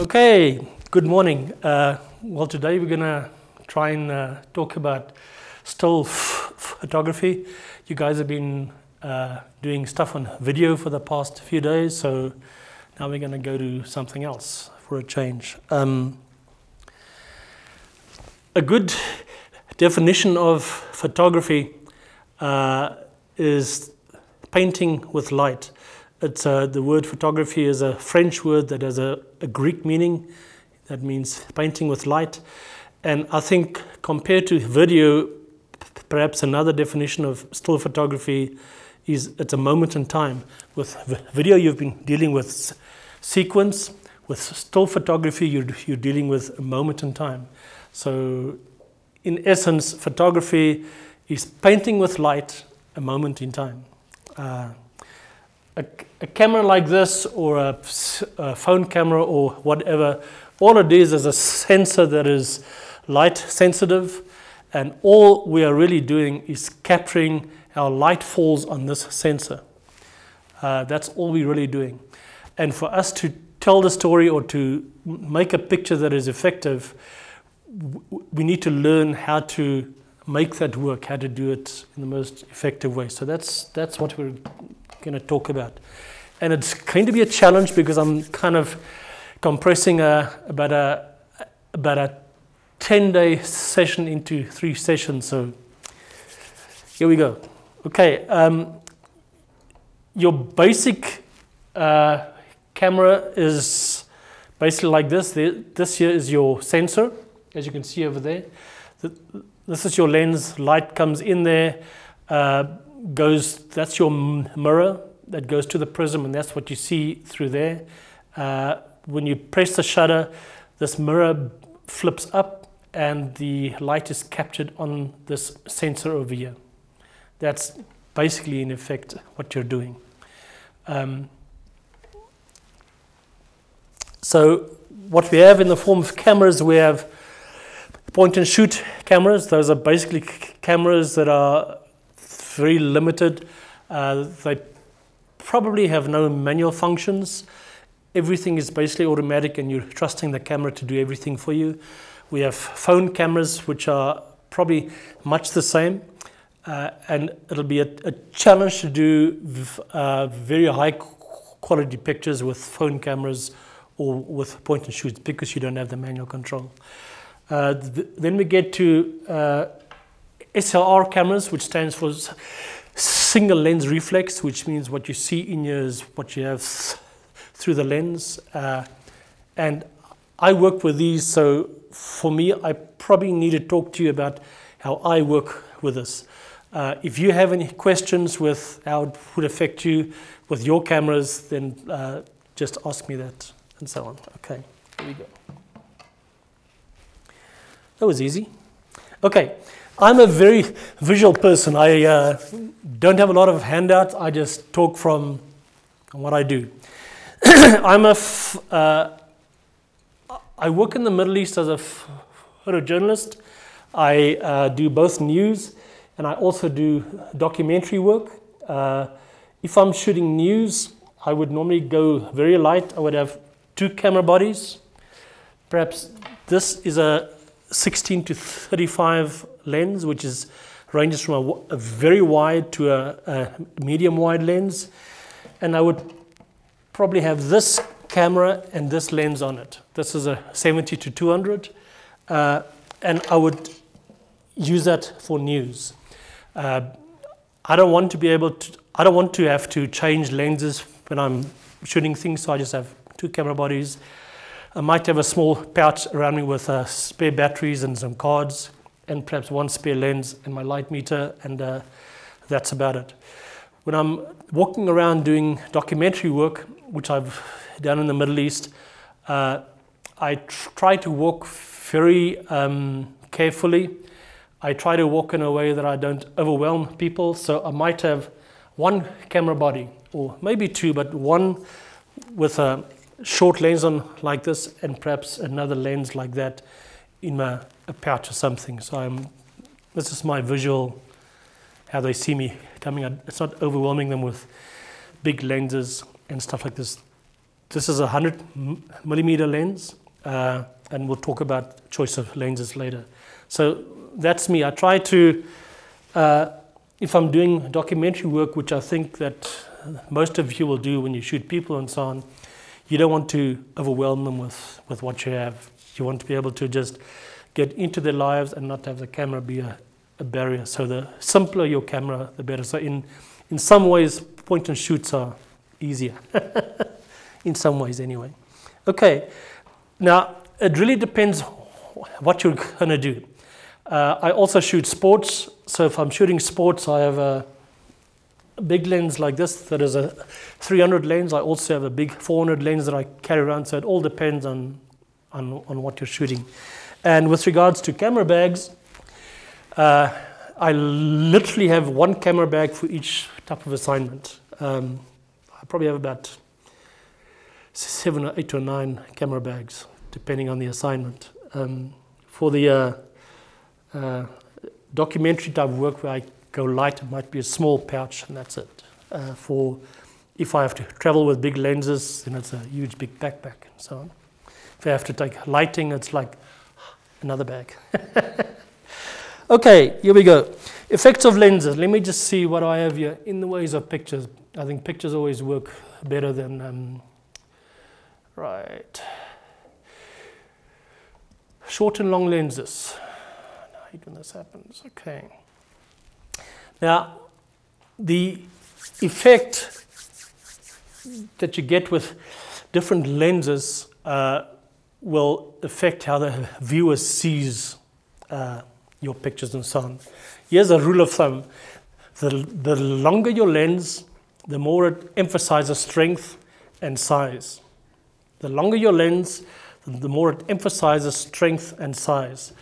Okay, good morning. Well, today we're going to try and talk about still photography. You guys have been doing stuff on video for the past few days, so now we're going to go to something else for a change. A good definition of photography is painting with light. It's the word photography is a French word that has a Greek meaning. That means painting with light. And I think compared to video, perhaps another definition of still photography is it's a moment in time. With video, you've been dealing with sequence. With still photography, you're dealing with a moment in time. So in essence, photography is painting with light, a moment in time. A camera like this, or a phone camera, or whatever, all it is a sensor that is light sensitive, and all we are really doing is capturing how light falls on this sensor. That's all we're really doing. And for us to tell the story or to make a picture that is effective, we need to learn how to make that work, how to do it in the most effective way. So that's what we're going to talk about. And it's going to be a challenge because I'm kind of compressing about a 10-day session into 3 sessions. So here we go. Okay, your basic camera is basically like this. This here is your sensor, as you can see over there. This is your lens. Light comes in there, that's your mirror that goes to the prism, and that's what you see through there. When you press the shutter, this mirror flips up and the light is captured on this sensor over here. That's basically in effect what you're doing. So what we have in the form of cameras, we have point and shoot cameras. Those are basically cameras that are very limited. They probably have no manual functions. Everything is basically automatic and you're trusting the camera to do everything for you. We have phone cameras which are probably much the same, and it'll be a challenge to do very high quality pictures with phone cameras or with point and shoots because you don't have the manual control. Then we get to SLR cameras, which stands for single lens reflex, which means what you see in here is what you have through the lens. And I work with these, so for me, I probably need to talk to you about how I work with this. If you have any questions with how it would affect you with your cameras, then just ask me that and so on. Okay, here we go. That was easy. Okay. I'm a very visual person. I don't have a lot of handouts. I just talk from what I do. I work in the Middle East as a photojournalist. I do both news and I also do documentary work. If I'm shooting news, I would normally go very light. I would have 2 camera bodies. Perhaps this is a 16 to 35 lens, which ranges from a very wide to a medium wide lens, and I would probably have this camera and this lens on it. This is a 70 to 200, and I would use that for news. I don't want to have to change lenses when I'm shooting things, so I just have 2 camera bodies. I might have a small pouch around me with spare batteries and some cards, and perhaps 1 spare lens and my light meter, and that's about it. When I'm walking around doing documentary work, which I've done in the Middle East, I try to walk very carefully. I try to walk in a way that I don't overwhelm people, so I might have 1 camera body, or maybe 2, but 1 with a short lens on like this, and perhaps another lens like that in a pouch or something. So this is my visual, how they see me coming. It's not overwhelming them with big lenses and stuff like this. This is a 100mm lens, and we'll talk about choice of lenses later. So that's me. I try to, if I'm doing documentary work, which I think that most of you will do when you shoot people and so on, you don't want to overwhelm them with what you have. You want to be able to just get into their lives and not have the camera be a barrier. So the simpler your camera, the better. So in some ways, point and shoots are easier. In some ways anyway. Okay, now it really depends what you're going to do. I also shoot sports, so if I'm shooting sports, I have a big lens like this that is a 300 lens. I also have a big 400 lens that I carry around, so it all depends on what you're shooting. And with regards to camera bags, I literally have one camera bag for each type of assignment. I probably have about 7 or 8 or 9 camera bags, depending on the assignment. For the documentary type work where I go light, it might be a small pouch, and that's it. For if I have to travel with big lenses, then it's a huge big backpack and so on. If I have to take lighting, it's like another bag. Okay, here we go. Effects of lenses. Let me just see what I have here in the ways of pictures. I think pictures always work better than right. Short and long lenses. I hate when this happens. Okay. Now, the effect that you get with different lenses will affect how the viewer sees your pictures and so on. Here's a rule of thumb. The longer your lens, the more it emphasizes strength and size. The longer your lens, the more it emphasizes strength and size.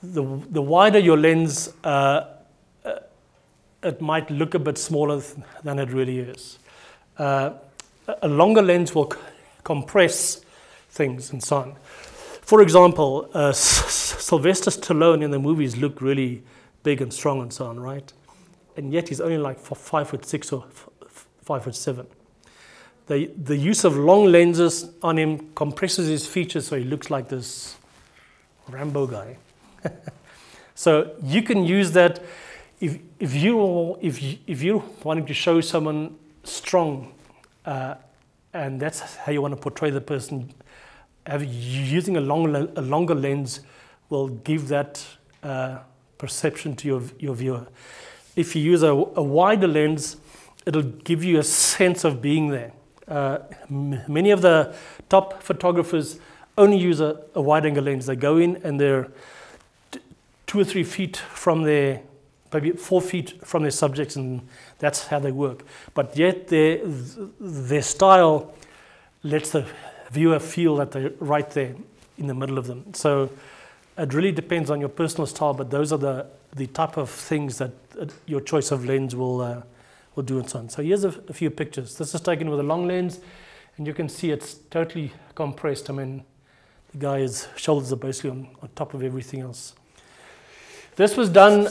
The wider your lens, it might look a bit smaller than it really is. A longer lens will compress things and so on. For example, Sylvester Stallone in the movies looked really big and strong and so on, right? And yet he's only like 5'6" or 5'7". The use of long lenses on him compresses his features so he looks like this Rambo guy. So you can use that if you're wanting to show someone strong, and that's how you want to portray the person. Using a longer lens will give that perception to your viewer. If you use a wider lens, it'll give you a sense of being there. Many of the top photographers only use a wide-angle lens. They go in and they're 2 or 3 feet from their, maybe 4 feet from their subjects, and that's how they work. But yet their style lets the viewer feel that they're right there in the middle of them. So it really depends on your personal style, but those are the type of things that your choice of lens will do and so on. So here's a few pictures. This is taken with a long lens, and you can see it's totally compressed. I mean, the guy's shoulders are basically on top of everything else. This was done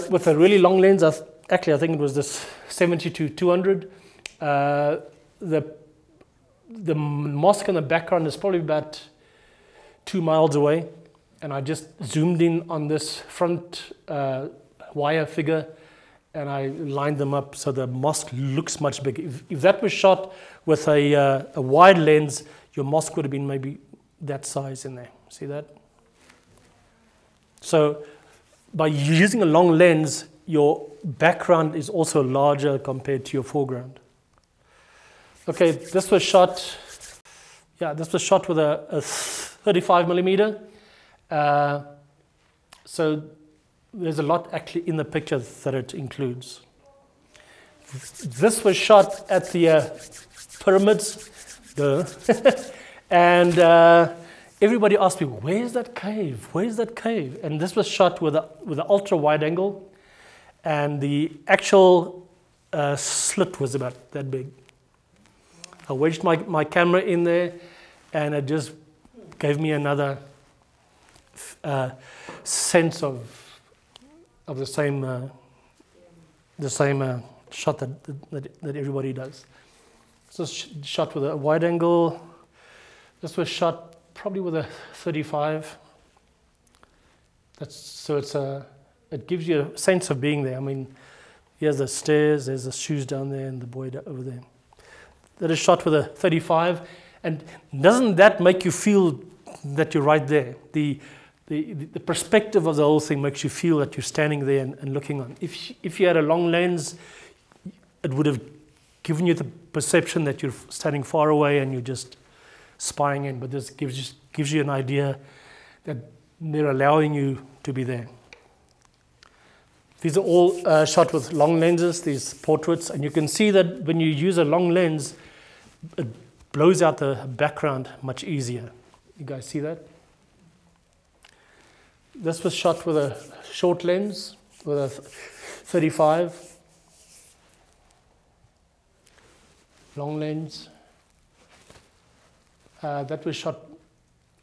with a really long lens. Actually, I think it was this 70-200. The mosque in the background is probably about 2 miles away, and I just zoomed in on this front wire figure, and I lined them up so the mosque looks much bigger. If that was shot with a wide lens, your mosque would have been maybe that size in there. See that? So by using a long lens, your background is also larger compared to your foreground. Okay, this was shot with a 35mm. So there's a lot actually in the picture that it includes. This was shot at the pyramids, and everybody asked me, "Where's that cave? Where's that cave?" And this was shot with an ultra wide angle, and the actual slit was about that big. I wedged my camera in there, and it just gave me another sense of the same shot that everybody does. So shot with a wide angle, This was shot probably with a 35. It gives you a sense of being there. I mean, here's the stairs, there's the shoes down there, and the boy over there. That is shot with a 35, and doesn't that make you feel that you're right there? The perspective of the whole thing makes you feel that you're standing there and looking on. If you had a long lens, it would have given you the perception that you're standing far away and you're just spying in, but this gives you an idea that they're allowing you to be there. These are all shot with long lenses, these portraits, and you can see that when you use a long lens, it blows out the background much easier. You guys see that? This was shot with a short lens, with a 35. Long lens. That was shot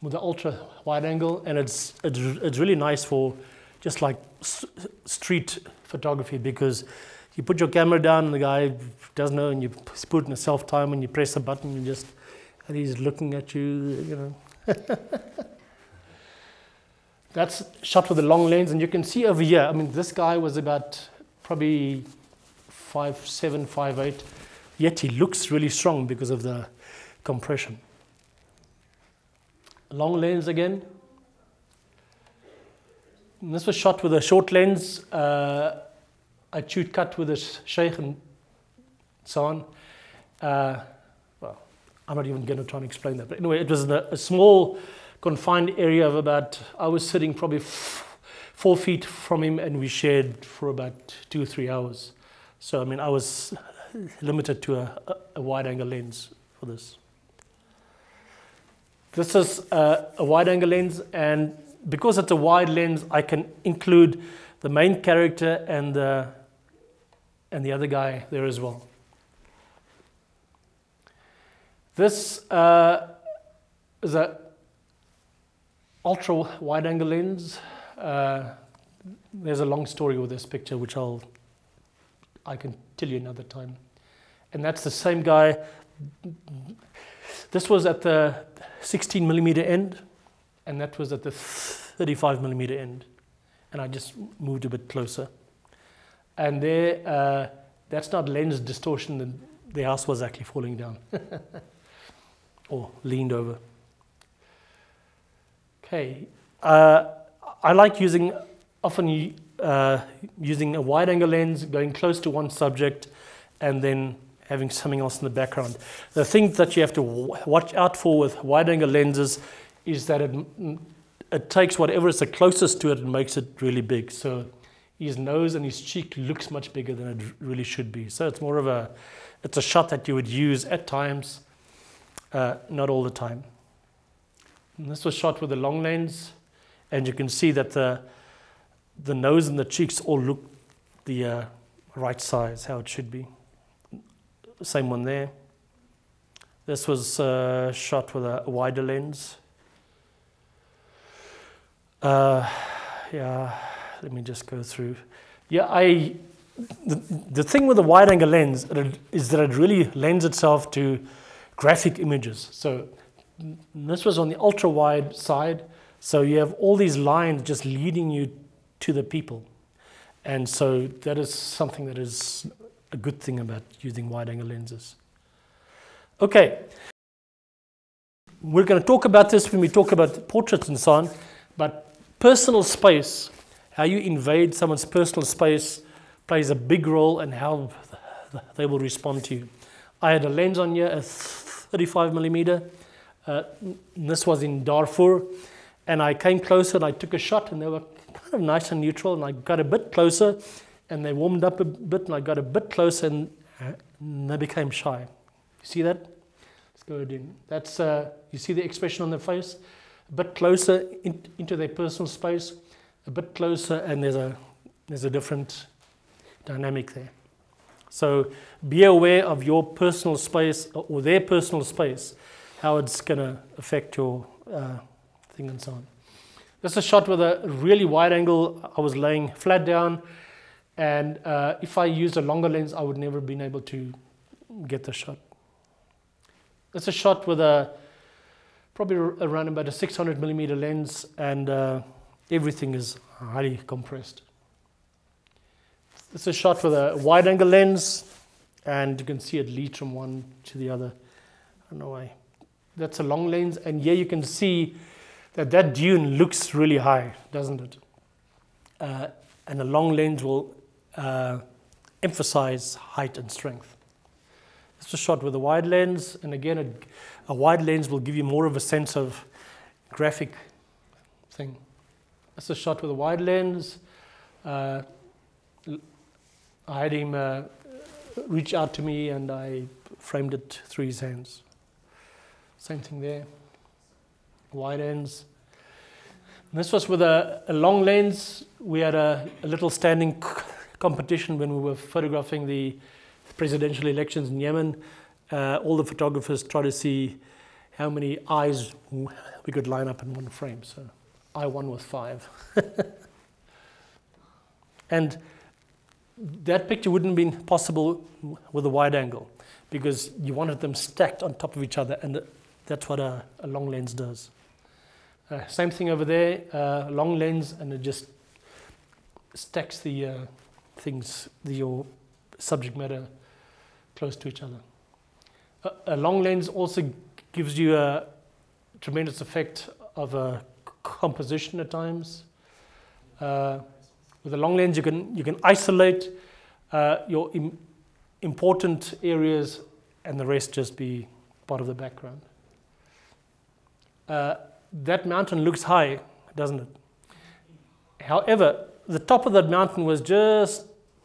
with the ultra wide angle, and it's really nice for just like street photography, because you put your camera down and the guy doesn't know, and you put it in a self time and you press a button and he's looking at you, you know. That's shot with a long lens, and you can see over here, I mean, this guy was about probably 5'7", 5'8", yet he looks really strong because of the compression. Long lens again. And this was shot with a short lens. I chewed cut with a sheikh and so on. Well, I'm not even going to try and explain that. But anyway, it was a small confined area of about, I was sitting probably 4 feet from him, and we shared for about 2 or 3 hours. So, I mean, I was limited to a wide angle lens for this. This is a wide angle lens, and because it's a wide lens, I can include the main character and the other guy there as well. This is a ultra wide angle lens. There's a long story with this picture, which I can tell you another time. And that's the same guy. This was at the 16mm end, and that was at the 35mm end. And I just moved a bit closer. And there, that's not lens distortion, the house was actually falling down. Or leaned over. Okay. I like often using a wide angle lens, going close to one subject, and then having something else in the background. The thing that you have to watch out for with wide angle lenses is that it takes whatever is the closest to it and makes it really big. So his nose and his cheek looks much bigger than it really should be. So it's more of it's a shot that you would use at times, not all the time. And this was shot with a long lens, and you can see that the nose and the cheeks all look the right size, how it should be. Same one there. This was shot with a wider lens. Yeah, let me just go through. Yeah, the thing with the wide angle lens is that it really lends itself to graphic images. So this was on the ultra wide side. So you have all these lines just leading you to the people. And so that is something that is a good thing about using wide angle lenses. Okay. We're going to talk about this when we talk about portraits and so on, but personal space, how you invade someone's personal space, plays a big role in how they will respond to you. I had a lens on here, a 35mm. This was in Darfur, and I came closer and I took a shot, and they were kind of nice and neutral, and I got a bit closer, and they warmed up a bit, and I got a bit closer, and they became shy. You see that? Let's go again. That's you see the expression on their face? A bit closer into their personal space, a bit closer, and there's a different dynamic there. So be aware of your personal space or their personal space, how it's going to affect your thing and so on. This is a shot with a really wide angle. I was laying flat down, and if I used a longer lens, I would never have been able to get the shot. It's a shot with probably around about a 600mm lens, and everything is highly compressed. This is shot with a wide-angle lens, and you can see it leads from one to the other. I don't know why. That's a long lens, and here you can see that dune looks really high, doesn't it? And a long lens will emphasize height and strength. This is shot with a wide lens, and again, a wide lens will give you more of a sense of graphic thing. This is shot with a wide lens. I had him reach out to me, and I framed it through his hands. Same thing there, wide ends. And this was with a long lens. We had a little standing competition when we were photographing the presidential elections in Yemen. All the photographers tried to see how many eyes we could line up in one frame. So I won with 5. And that picture wouldn't have been possible with a wide angle, because you wanted them stacked on top of each other, and that's what a long lens does. Same thing over there, long lens, and it just stacks the things, your subject matter, close to each other. A long lens also gives you a tremendous effect of a composition at times. With a long lens, you can isolate your important areas, and the rest just be part of the background. That mountain looks high, doesn't it? However, the top of that mountain was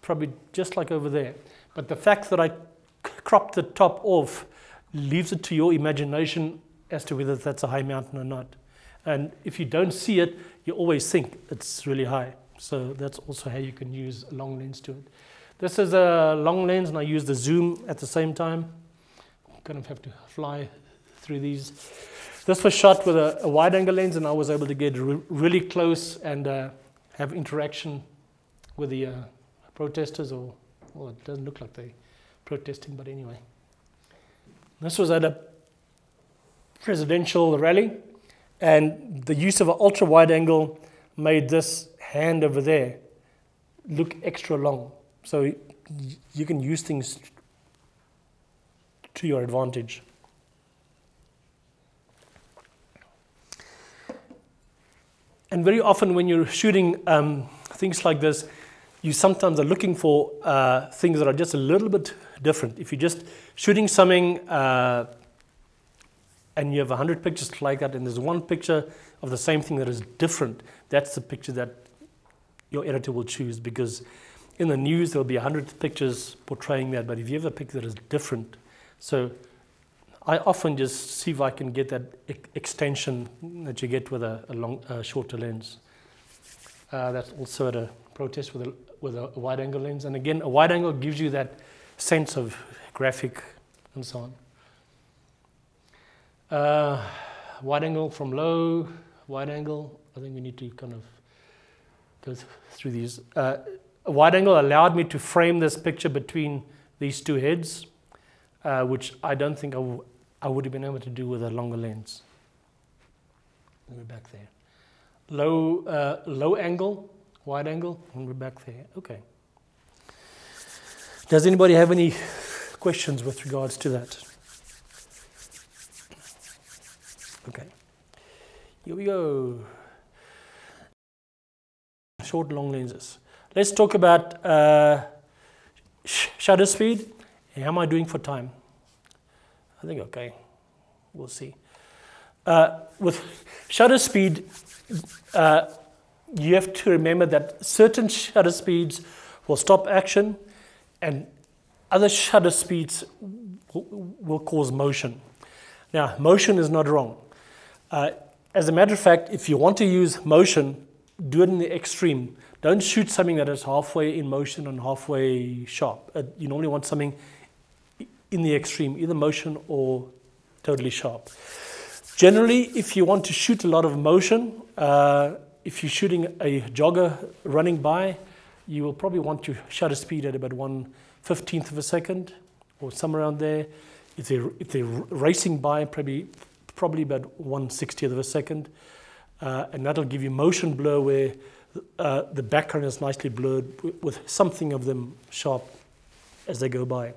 probably just like over there. But the fact that I cropped the top off leaves it to your imagination as to whether that's a high mountain or not. And if you don't see it, you always think it's really high. So that's also how you can use a long lens to it. This is a long lens, and I use the zoom at the same time. Kind of have to fly through these. This was shot with a wide-angle lens, and I was able to get really close and have interaction with the protesters, or well, it doesn't look like they're protesting, but anyway. This was at a presidential rally, and the use of an ultra-wide angle made this hand over there look extra long. So you can use things to your advantage. And very often when you're shooting things like this, you sometimes are looking for things that are just a little bit different. If you're just shooting something and you have 100 pictures like that, and there's one picture of the same thing that is different, that's the picture that your editor will choose, because in the news there'll be 100 pictures portraying that, but if you have a picture that is different, so I often just see if I can get that extension that you get with a shorter lens. That's also at a protest with a wide-angle lens, and again, a wide angle gives you that sense of graphic and so on. Wide angle from low, wide angle. I think we need to kind of go through these. A wide angle allowed me to frame this picture between these two heads, which I don't think I would have been able to do with a longer lens. And we're back there. Low angle, wide angle, and we're back there. Okay. Does anybody have any questions with regards to that? Okay. Here we go. Short and long lenses. Let's talk about shutter speed. How am I doing for time? I think okay. We'll see. With shutter speed, you have to remember that certain shutter speeds will stop action, and other shutter speeds will cause motion. Now, motion is not wrong. As a matter of fact, if you want to use motion, do it in the extreme. Don't shoot something that is halfway in motion and halfway sharp. You normally want something in the extreme, either motion or totally sharp. Generally, if you want to shoot a lot of motion, if you're shooting a jogger running by, you will probably want your shutter speed at about 1/15 of a second or somewhere around there. If they're racing by, probably probably about 1/60th of a second. And that'll give you motion blur where the background is nicely blurred with something of them sharp as they go by.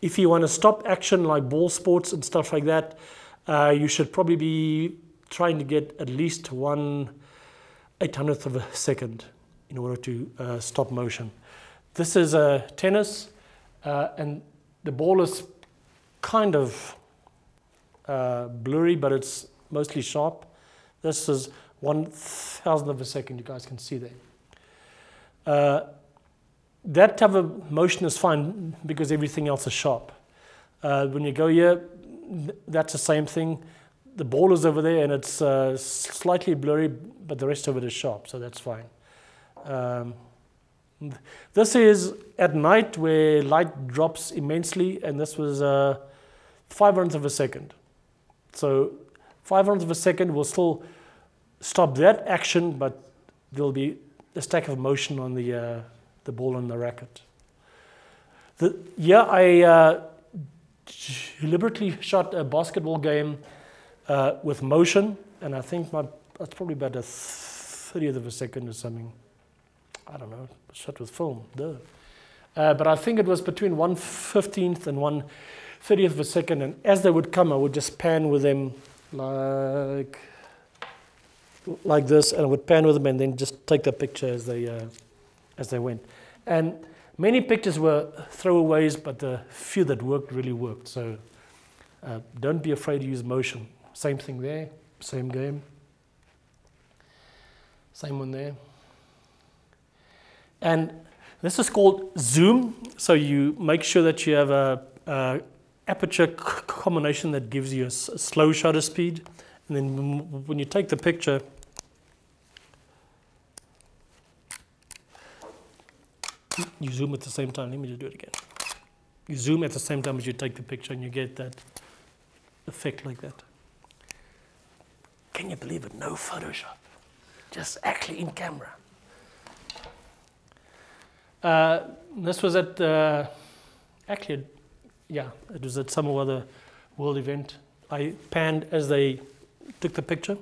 If you want to stop action like ball sports and stuff like that, you should probably be trying to get at least 1/800th of a second in order to stop motion. This is a tennis, and the ball is kind of blurry, but it's mostly sharp. This is 1,000th of a second, you guys can see there. That type of motion is fine because everything else is sharp. When you go here, that's the same thing. The ball is over there and it's slightly blurry, but the rest of it is sharp, so that's fine. This is at night where light drops immensely, and this was 500th of a second. So 500th of a second will still stop that action, but there'll be a stack of motion on the ball and the racket. I deliberately shot a basketball game with motion, and I think that's probably about a 30th of a second or something. I don't know, shot with film, duh. But I think it was between 1/15th and 1/30th of a second, and as they would come, I would just pan with them like this, and I would pan with them and then just take the picture as they went. And many pictures were throwaways, but the few that worked really worked. So don't be afraid to use motion. Same thing there, same game. Same one there. And this is called zoom. So you make sure that you have a aperture combination that gives you a slow shutter speed. And then when you take the picture, you zoom at the same time. Let me just do it again. You zoom at the same time as you take the picture, and you get that effect like that. Can you believe it? No Photoshop. Just actually in camera. This was at, it was at some other world event. I panned as they took the picture.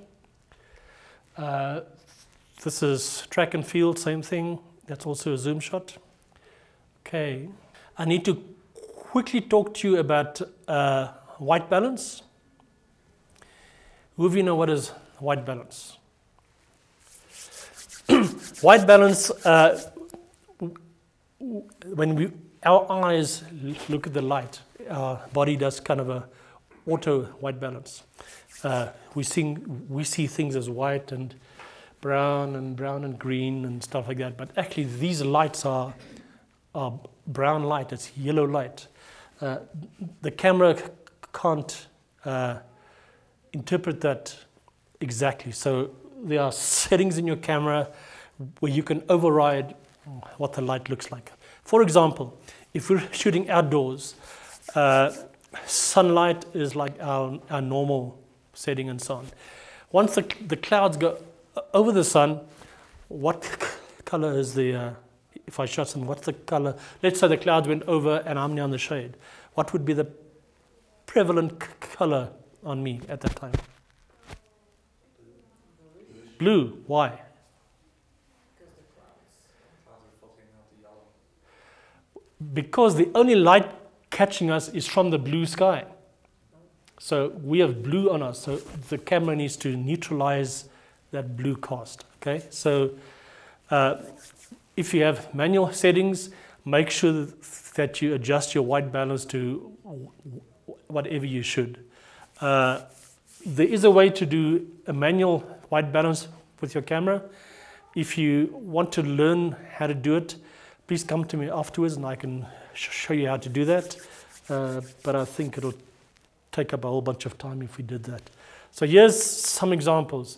This is track and field, same thing. That's also a zoom shot. Okay, I need to quickly talk to you about white balance. Who of you know what is white balance? White balance, when our eyes look at the light, our body does kind of a auto white balance. We see things as white and brown and green and stuff like that, but actually these lights are brown light, it's yellow light. The camera can't interpret that exactly, so there are settings in your camera where you can override what the light looks like. For example, if we're shooting outdoors, sunlight is like our normal setting and so on. Once the clouds go over the sun, what color is if I shot some, what's the color? Let's say the clouds went over and I'm now in the shade. What would be the prevalent color on me at that time? Blue. Why? Because the clouds are filtering out the yellow. Because the only light catching us is from the blue sky. So we have blue on us, so the camera needs to neutralize that blue cast. Okay, so if you have manual settings, make sure that you adjust your white balance to whatever you should. There is a way to do a manual white balance with your camera. If you want to learn how to do it, please come to me afterwards and I can show you how to do that. But I think it'll take up a whole bunch of time if we did that. So here's some examples.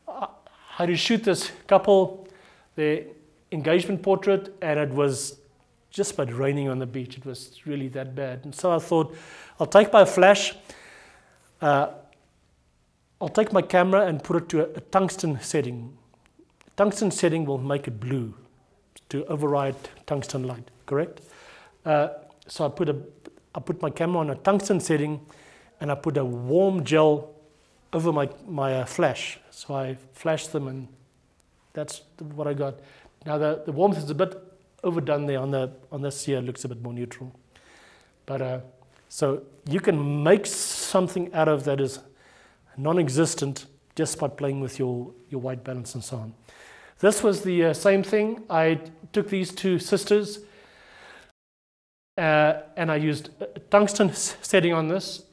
How to shoot this couple, their engagement portrait, and it was just about raining on the beach. It was really that bad. And so I thought, I'll take my flash, I'll take my camera and put it to a tungsten setting. Tungsten setting will make it blue to override tungsten light, correct? So I put my camera on a tungsten setting and I put a warm gel over my flash. So I flashed them, and that's what I got. Now the warmth is a bit overdone there on this here. It looks a bit more neutral. But so you can make something out of that is non-existent just by playing with your white balance and so on. This was the same thing. I took these two sisters and I used a tungsten setting on this,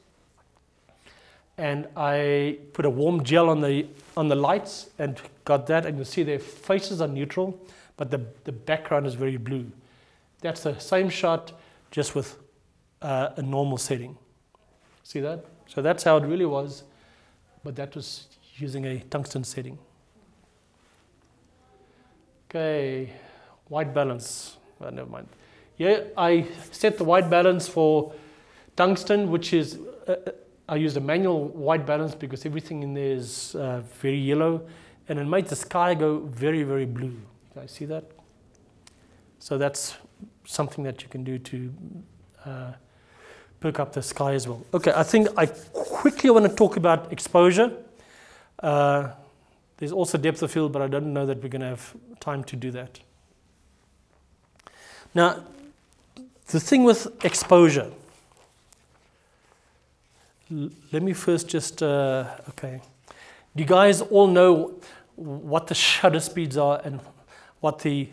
and I put a warm gel on the lights and got that, and you see their faces are neutral, but the background is very blue. That's the same shot, just with a normal setting. See that? So that's how it really was, but that was using a tungsten setting. Okay, white balance. Oh, never mind. Yeah, I set the white balance for tungsten, which is, I used a manual white balance because everything in there is very yellow, and it made the sky go very, very blue. You guys see that? So that's something that you can do to perk up the sky as well. Okay, I think I quickly want to talk about exposure. There's also depth of field, but I don't know that we're going to have time to do that. Now, the thing with exposure, let me first just, okay. Do you guys all know what the shutter speeds are and what the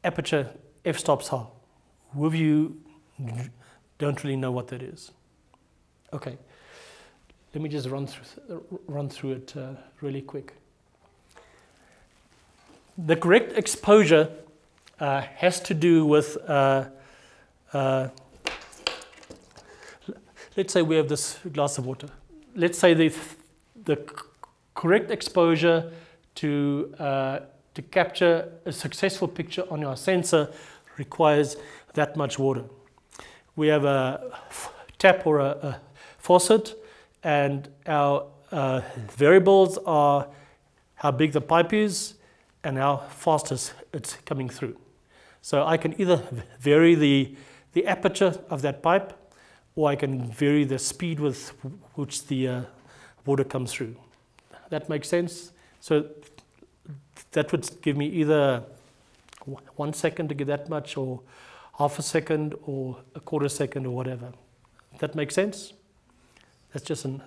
aperture f-stops are? Who of you don't really know what that is? Okay. Let me just run through it really quick. The correct exposure has to do with, let's say we have this glass of water. Let's say the correct exposure to capture a successful picture on your sensor requires that much water. We have a tap or a faucet, and our variables are how big the pipe is and how fast it's coming through. So I can either vary the aperture of that pipe, or I can vary the speed with which the water comes through. That makes sense? So that would give me either 1 second to get that much, or half a second, or a quarter second, or whatever. That makes sense? That's just an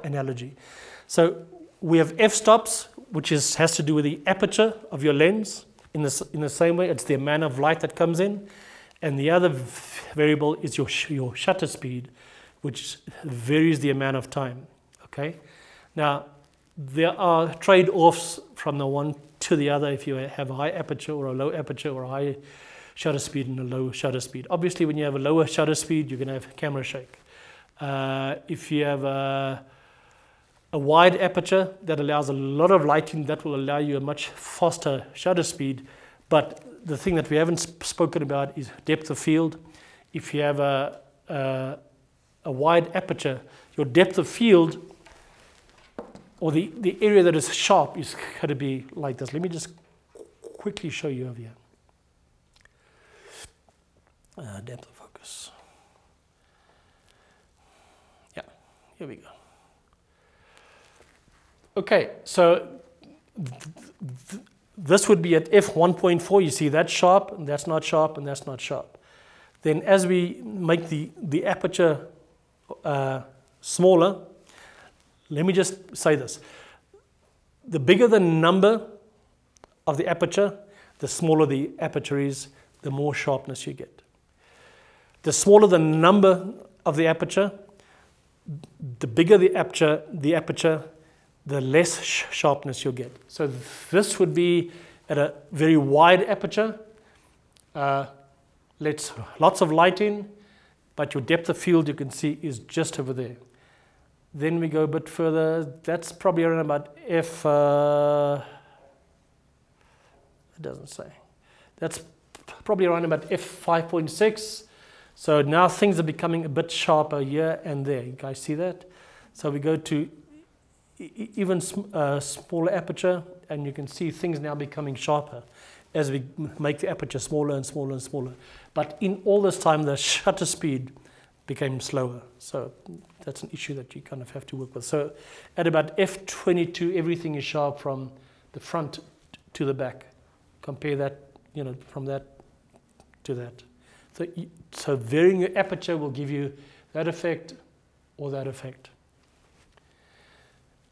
analogy. So we have f-stops, which has to do with the aperture of your lens. In the same way, it's the amount of light that comes in. And the other variable is your shutter speed, which varies the amount of time. Okay. Now, there are trade-offs from the one to the other if you have a high aperture or a low aperture, or a high shutter speed and a low shutter speed. Obviously, when you have a lower shutter speed, you're going to have camera shake. If you have a wide aperture that allows a lot of lighting, that will allow you a much faster shutter speed. But the thing that we haven't spoken about is depth of field. If you have a wide aperture, your depth of field, or the area that is sharp, is going to be like this. Let me just quickly show you over here. Depth of focus. Yeah, here we go. Okay, so this would be at f1.4. You see that's sharp, and that's not sharp, and that's not sharp. Then as we make the aperture smaller, let me just say this. The bigger the number of the aperture, the smaller the aperture is, the more sharpness you get. The smaller the number of the aperture, the bigger the aperture, the less sharpness you'll get. So this would be at a very wide aperture. Lots of light in, but your depth of field, you can see, is just over there. Then we go a bit further. That's probably around about f. It doesn't say. That's probably around about f5.6. So now things are becoming a bit sharper here and there. You guys see that? So we go to even smaller aperture, and you can see things now becoming sharper as we make the aperture smaller and smaller and smaller. But in all this time, the shutter speed became slower. So that's an issue that you kind of have to work with. So at about f22, everything is sharp from the front to the back. Compare that, from that to that. So varying your aperture will give you that effect or that effect.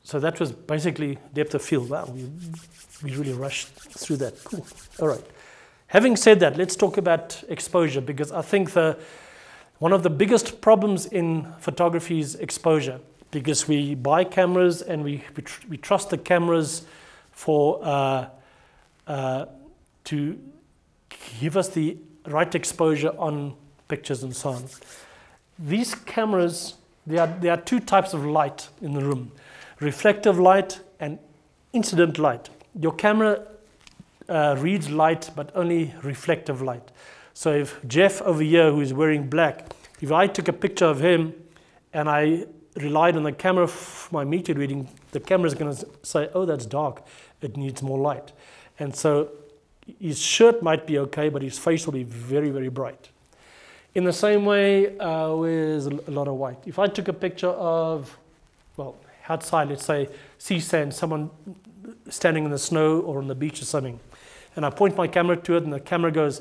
So that was basically depth of field. Wow, we really rushed through that. Cool. All right. Having said that, let's talk about exposure, because I think one of the biggest problems in photography is exposure, because we buy cameras and we trust the cameras to give us the right exposure on pictures and so on. These cameras, there are two types of light in the room: reflective light and incident light. Your camera reads light, but only reflective light. So if Jeff over here, who is wearing black, if I took a picture of him and I relied on the camera for my meter reading, the camera is going to say, oh, that's dark, it needs more light. And so his shirt might be okay, but his face will be very, very bright. In the same way, with a lot of white. If I took a picture of, well, outside, let's say, sea sand, someone standing in the snow or on the beach or something, and I point my camera to it, and the camera goes,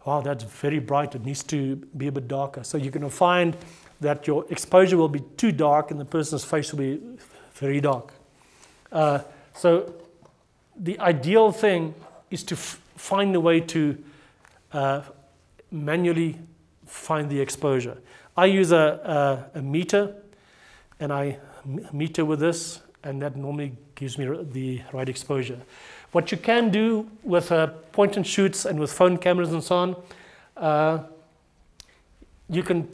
wow, that's very bright, it needs to be a bit darker. So you're going to find that your exposure will be too dark and the person's face will be very dark. So the ideal thing is to find a way to manually find the exposure. I use a meter, and I meter with this, and that normally gives me the right exposure. What you can do with point and shoots and with phone cameras and so on, you can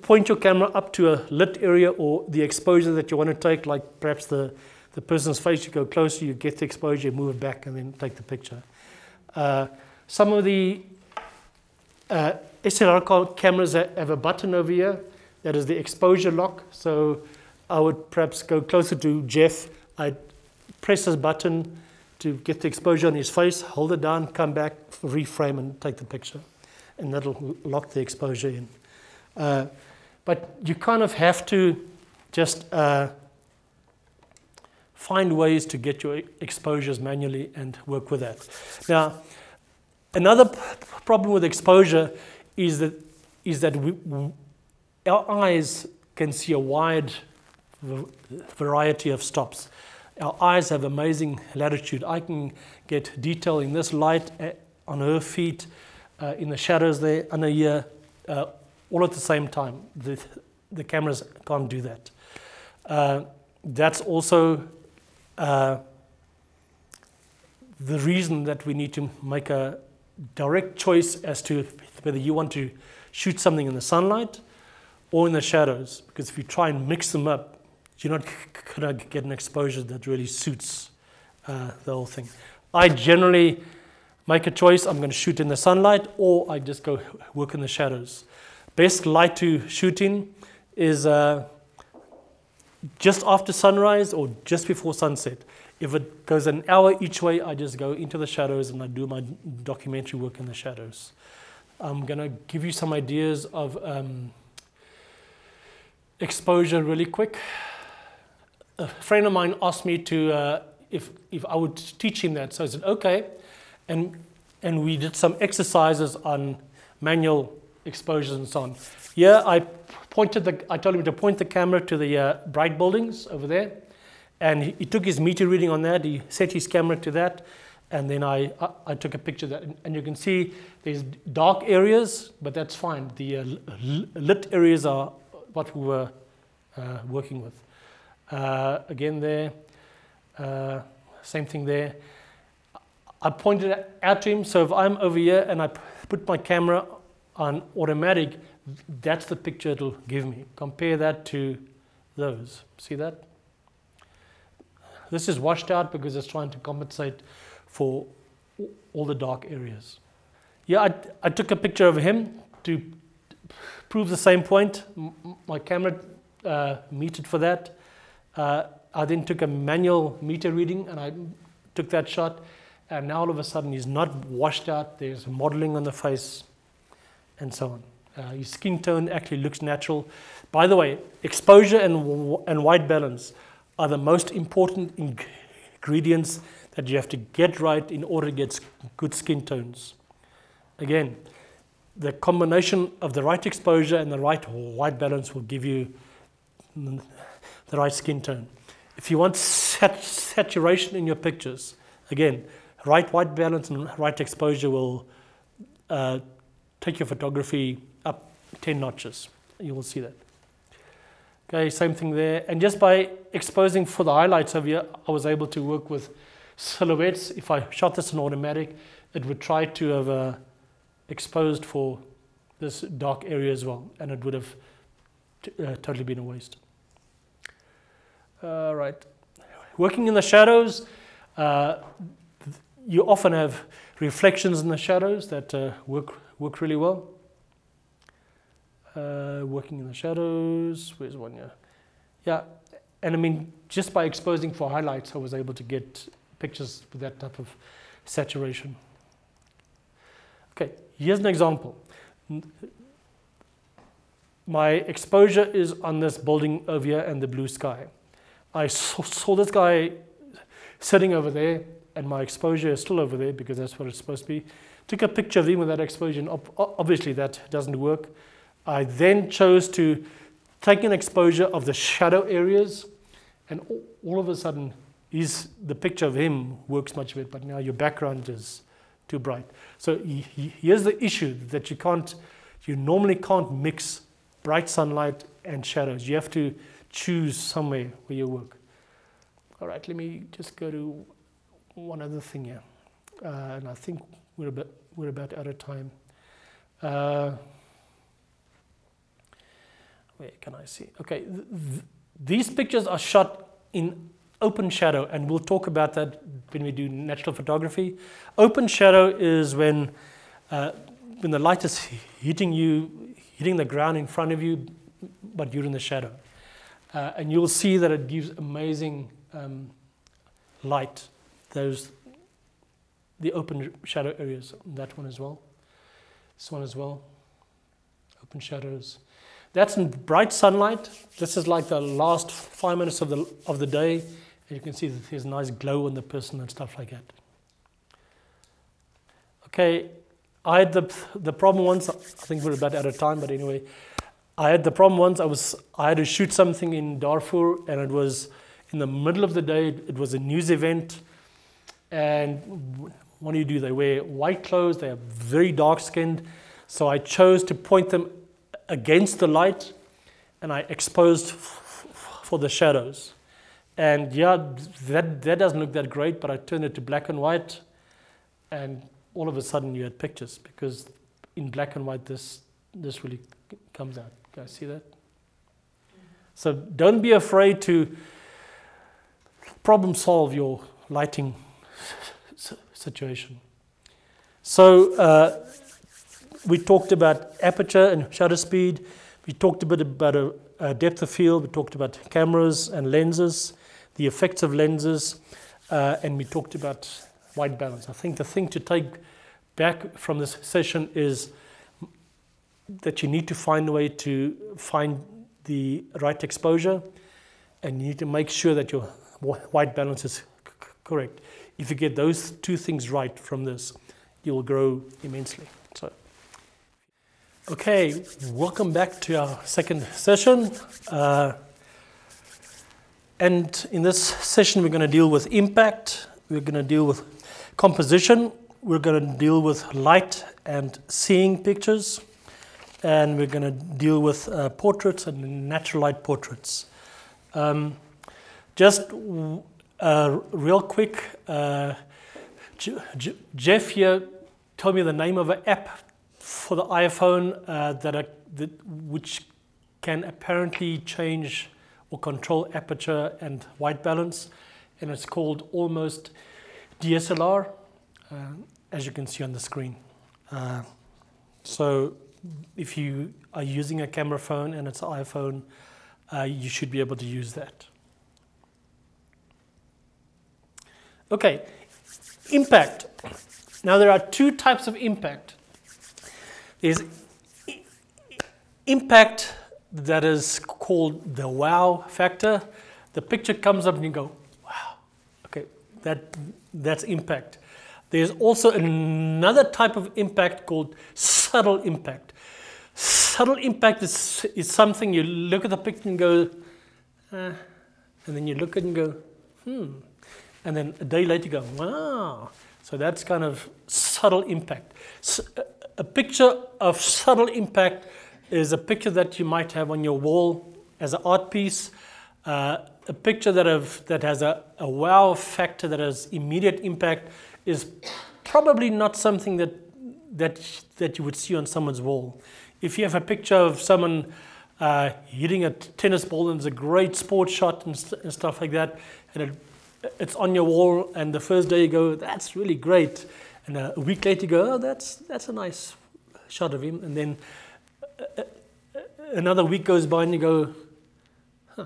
point your camera up to a lit area or the exposure that you want to take, like perhaps the person's face. You go closer, you get the exposure, you move it back, and then take the picture. Some of the SLR cameras have a button over here that is the exposure lock. So I would perhaps go closer to Jeff. I'd press this button to get the exposure on his face, hold it down, come back, reframe, and take the picture. And that'll lock the exposure in. But you kind of have to just find ways to get your exposures manually and work with that. Now, another problem with exposure is that our eyes can see a wide variety of stops. Our eyes have amazing latitude. I can get detail in this light, on her feet, in the shadows there, under here, all at the same time. The cameras can't do that. That's also the reason that we need to make a direct choice as to whether you want to shoot something in the sunlight or in the shadows, because if you try and mix them up, you're not going to get an exposure that really suits the whole thing. I generally make a choice. I'm going to shoot in the sunlight, or I just go work in the shadows. Best light to shoot in is just after sunrise or just before sunset. If it goes an hour each way, I just go into the shadows and I do my documentary work in the shadows. I'm going to give you some ideas of exposure really quick. A friend of mine asked me to if I would teach him that. So I said, okay. And we did some exercises on manual exposures and so on. Here I told him to point the camera to the bright buildings over there. And he took his meter reading on that. He set his camera to that. And then I took a picture of that. And you can see there's dark areas, but that's fine. The lit areas are what we were working with. Again there, same thing there. I pointed it out to him, so if I'm over here and I put my camera on automatic, that's the picture it'll give me. Compare that to those. See that? This is washed out because it's trying to compensate for all the dark areas. Yeah, I took a picture of him to prove the same point. My camera metered for that. I then took a manual meter reading and I took that shot, and now all of a sudden he's not washed out, there's modeling on the face and so on. Your skin tone actually looks natural. By the way, exposure and white balance are the most important ingredients that you have to get right in order to get good skin tones. Again, the combination of the right exposure and the right white balance will give you the right skin tone. If you want saturation in your pictures, again, right white balance and right exposure will take your photography up 10 notches. You will see that. Okay, same thing there. And just by exposing for the highlights over here, I was able to work with silhouettes. If I shot this in automatic, it would try to have exposed for this dark area as well, and it would have totally been a waste. Right. Working in the shadows, you often have reflections in the shadows that work really well. Working in the shadows, where's one here? Yeah, and I mean, just by exposing for highlights, I was able to get pictures with that type of saturation. Okay, here's an example. My exposure is on this building over here and the blue sky. I saw this guy sitting over there, and my exposure is still over there because that's what it's supposed to be. Took a picture of him with that exposure, and obviously that doesn't work. I then chose to take an exposure of the shadow areas, and all of a sudden, the picture of him works much better, but now your background is too bright. So here's the issue, that you normally can't mix bright sunlight and shadows. You have to choose somewhere where you work. All right, let me just go to one other thing here. And I think we're about out of time. Where can I see? Okay, these pictures are shot in open shadow, and we'll talk about that when we do natural photography. Open shadow is when the light is hitting the ground in front of you, but you're in the shadow. And you'll see that it gives amazing light. The open shadow areas, that one as well. This one as well. Open shadows. That's in bright sunlight. This is like the last 5 minutes of the day. And you can see that there's a nice glow on the person and stuff like that. Okay, I had the problem once. I think we're about out of time, but anyway, I had the problem once. I had to shoot something in Darfur, and it was in the middle of the day. It was a news event, and what do? They wear white clothes. They are very dark skinned. So I chose to point them against the light, and I exposed for the shadows. And yeah, that doesn't look that great, but I turned it to black and white, and all of a sudden you had pictures, because in black and white this really comes out. You guys see that? So don't be afraid to problem solve your lighting situation. So we talked about aperture and shutter speed. We talked a bit about a depth of field. We talked about cameras and lenses, the effects of lenses, and we talked about white balance. I think the thing to take back from this session is that you need to find a way to find the right exposure, and you need to make sure that your white balance is correct. If you get those two things right from this, you will grow immensely. So, okay, welcome back to our second session. And in this session, we're going to deal with impact. We're going to deal with composition. We're going to deal with light and seeing pictures. And we're going to deal with portraits and natural light portraits. Just real quick, Jeff here told me the name of an app for the iPhone which can apparently change or control aperture and white balance, and it's called Almost DSLR, as you can see on the screen. So if you are using a camera phone and it's an iPhone, you should be able to use that. Okay, impact. Now there are two types of impact. There's impact that is called the wow factor. The picture comes up and you go, wow, okay, that's impact. There's also another type of impact called subtle impact. Subtle impact is something you look at the picture and go, and then you look at it and go, and then a day later you go, wow. So that's kind of subtle impact. So a picture of subtle impact is a picture that you might have on your wall as an art piece. A picture that has a wow factor, that has immediate impact, is probably not something that you would see on someone's wall. If you have a picture of someone hitting a tennis ball and it's a great sports shot and stuff like that, and it's on your wall, and the first day you go, that's really great, and a week later you go, oh, that's a nice shot of him, and then another week goes by and you go, huh.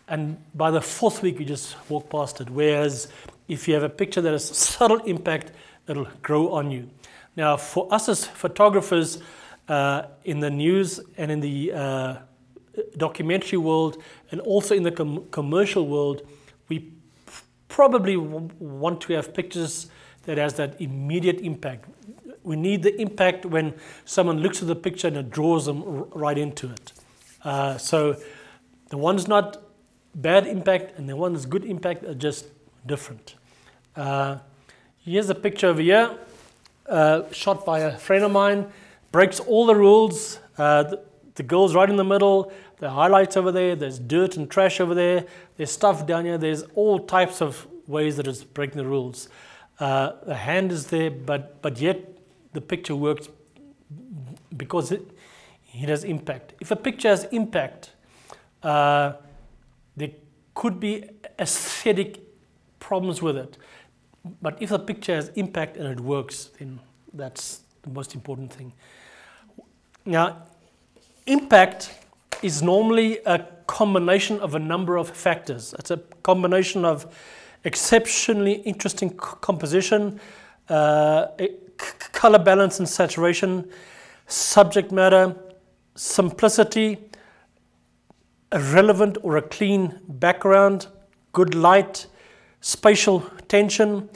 And by the fourth week you just walk past it. Whereas if you have a picture that has subtle impact, it'll grow on you. Now, for us as photographers, in the news and in the documentary world, and also in the commercial world, we probably want to have pictures that has that immediate impact. We need the impact when someone looks at the picture and it draws them right into it. So the one's not bad impact and the one's good impact are just different. Here's a picture over here, shot by a friend of mine. Breaks all the rules. The girl's right in the middle. The highlights over there. There's dirt and trash over there. There's stuff down here. There's all types of ways that it's breaking the rules. The hand is there, but yet the picture works because it has impact. If a picture has impact, there could be aesthetic problems with it. But if the picture has impact and it works, then that's the most important thing. Now, impact is normally a combination of a number of factors. It's a combination of exceptionally interesting composition, color balance and saturation, subject matter, simplicity, a relevant or a clean background, good light, spatial tension,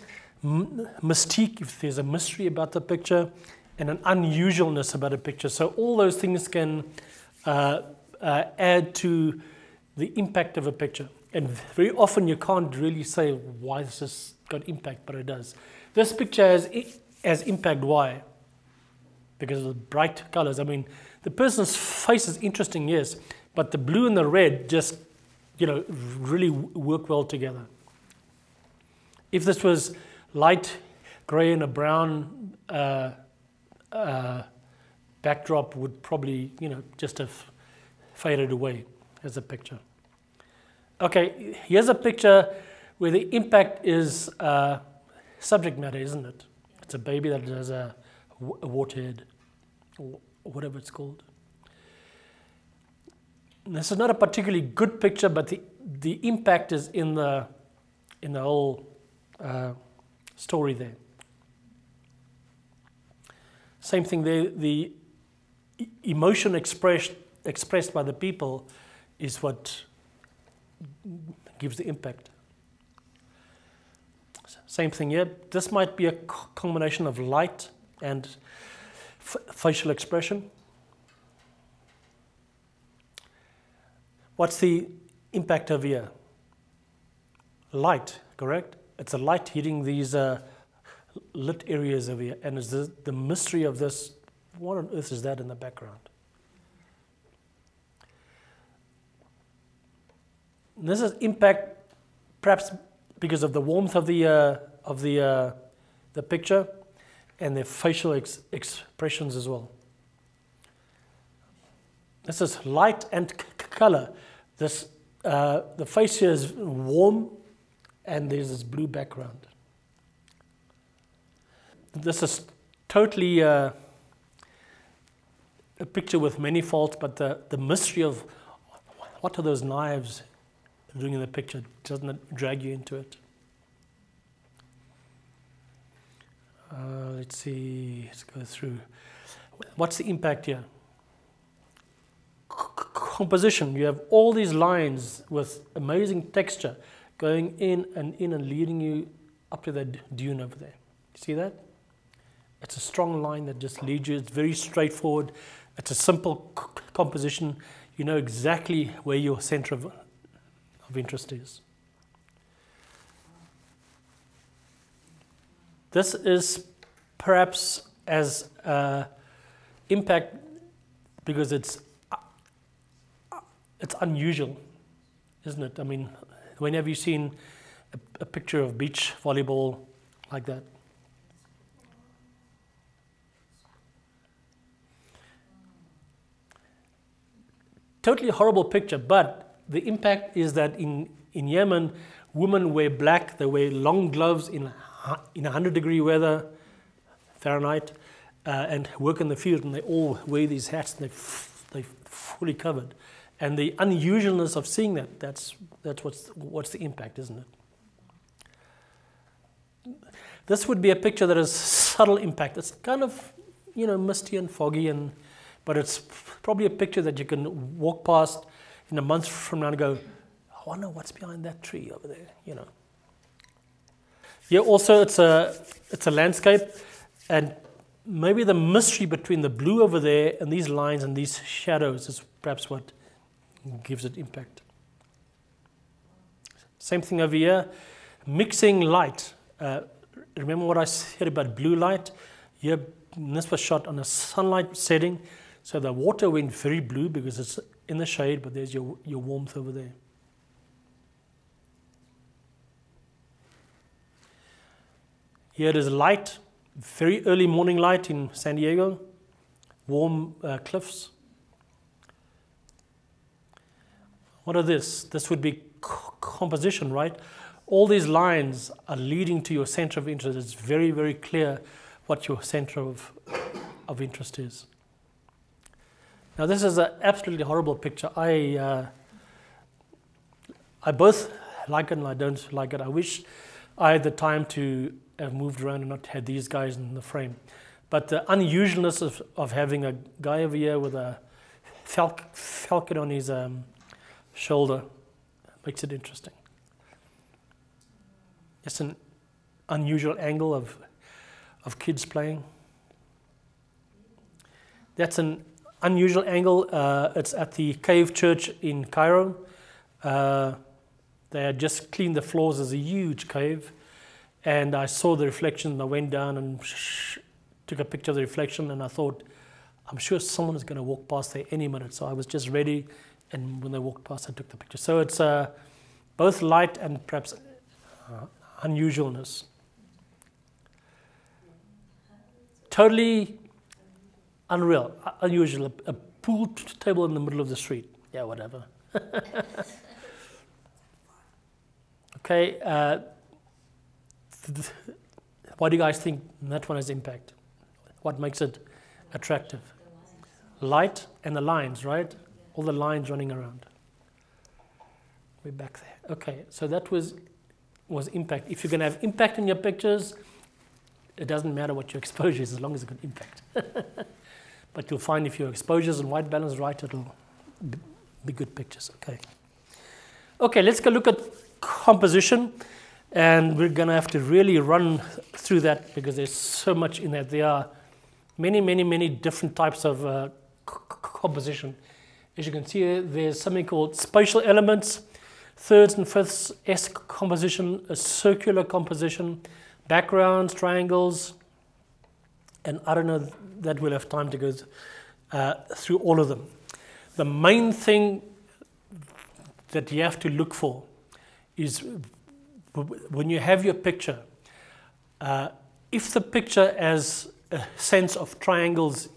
mystique, if there's a mystery about the picture, and an unusualness about a picture. So all those things can add to the impact of a picture. And very often you can't really say why this has got impact, but it does. This picture has impact. Why? Because of the bright colors. I mean, the person's face is interesting, yes, but the blue and the red just, really work well together. If this was light gray and a brown backdrop, would probably, just have faded away as a picture. Okay, here's a picture where the impact is subject matter, isn't it? It's a baby that has a waterhead, or whatever it's called. And this is not a particularly good picture, but the impact is in the whole story there. Same thing there, the emotion expressed by the people is what gives the impact. Same thing here. This might be a combination of light and facial expression. What's the impact over here? Light, correct? It's a light hitting these lit areas over here, and it's the mystery of this. What on earth is that in the background? And this is impact, perhaps because of the warmth of the picture and the facial expressions as well. This is light and color. This the face here is warm, and there's this blue background. This is totally a picture with many faults, but the mystery of what are those knives doing in the picture, doesn't it drag you into it? Let's see, let's go through. What's the impact here? composition. You have all these lines with amazing texture going in and leading you up to that dune over there. You see that? It's a strong line that just leads you. It's very straightforward. It's a simple composition. You know exactly where your center of interest is. This is perhaps as impact because it's unusual, isn't it? I mean, when have you seen a picture of beach volleyball like that? Totally horrible picture, but the impact is that in Yemen, women wear black, they wear long gloves in 100-degree weather, Fahrenheit, and work in the field, and they all wear these hats, and they're fully covered. And the unusualness of seeing that's what's the impact, isn't it? This would be a picture that has subtle impact. It's kind of, misty and foggy, but it's probably a picture that you can walk past in a month from now and go, I wonder what's behind that tree over there, Here also it's a landscape, and maybe the mystery between the blue over there and these lines and these shadows is perhaps what gives it impact. Same thing over here, mixing light. Remember what I said about blue light? Here, this was shot on a sunlight setting, so the water went very blue because it's in the shade, but there's your warmth over there. Here it is light, very early morning light in San Diego, warm cliffs. What are this? This would be composition, right? All these lines are leading to your center of interest. It's very, very clear what your center of interest is. Now this is an absolutely horrible picture. I both like it and I don't like it. I wish I had the time to have moved around and not had these guys in the frame. But the unusualness of having a guy over here with a falcon on his shoulder makes it interesting. It's an unusual angle of kids playing. That's an unusual angle. It's at the Cave Church in Cairo. They had just cleaned the floors. There's a huge cave. And I saw the reflection, and I went down and took a picture of the reflection, and I thought, I'm sure someone is going to walk past there any minute. So I was just ready, and when they walked past, I took the picture. So it's both light and perhaps unusualness. Totally unreal, unusual. A pool table in the middle of the street. Yeah, whatever. Okay. Why do you guys think that one has impact? What makes it attractive? Light and the lines, right? All the lines running around. We're back there. Okay, so that was impact. If you're going to have impact in your pictures, it doesn't matter what your exposure is as long as it's got impact. But you'll find if your exposures and white balance right, it'll be good pictures. Okay. Okay, let's go look at composition. And we're going to have to really run through that because there's so much in that. There are many, many, many different types of composition. As you can see, there's something called spatial elements, thirds and fifths, S composition, a circular composition, backgrounds, triangles, and I don't know that we'll have time to go through all of them. The main thing that you have to look for is when you have your picture, if the picture has a sense of triangles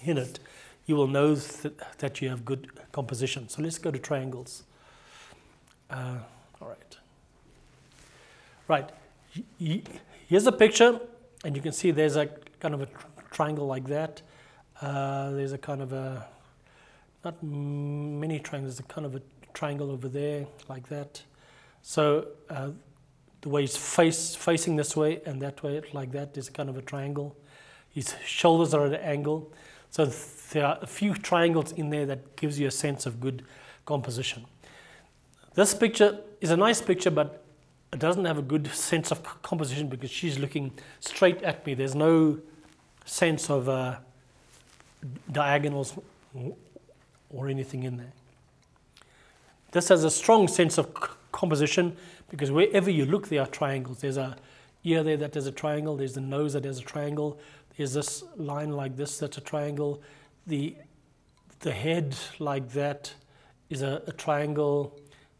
in it, you will know that you have good composition. So let's go to triangles. All right. Right. Here's a picture, and you can see there's a kind of a triangle like that. There's a kind of a, not many triangles, there's a kind of a triangle over there like that. So the way he's facing this way and that way like that is kind of a triangle. His shoulders are at an angle. So there are a few triangles in there that gives you a sense of good composition. This picture is a nice picture, but it doesn't have a good sense of composition because she's looking straight at me. There's no sense of diagonals or anything in there. This has a strong sense of composition because wherever you look, there are triangles. There's a ear there that has a triangle. There's the nose that has a triangle. There's this line like this that's a triangle. The head like that is a triangle.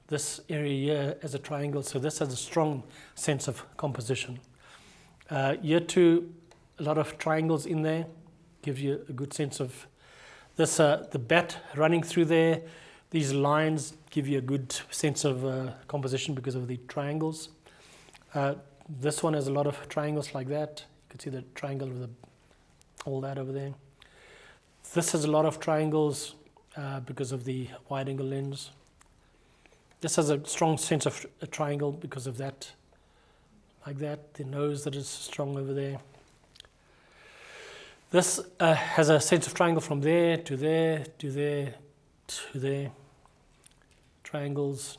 This area here is a triangle. So this has a strong sense of composition. Here too, a lot of triangles in there. Gives you a good sense of this. The bat running through there. These lines give you a good sense of composition because of the triangles. This one has a lot of triangles like that. You can see the triangle with all that over there. This has a lot of triangles because of the wide angle lens. This has a strong sense of a triangle because of that, like that. The nose that is strong over there. This has a sense of triangle from there to there to there to there. Triangles.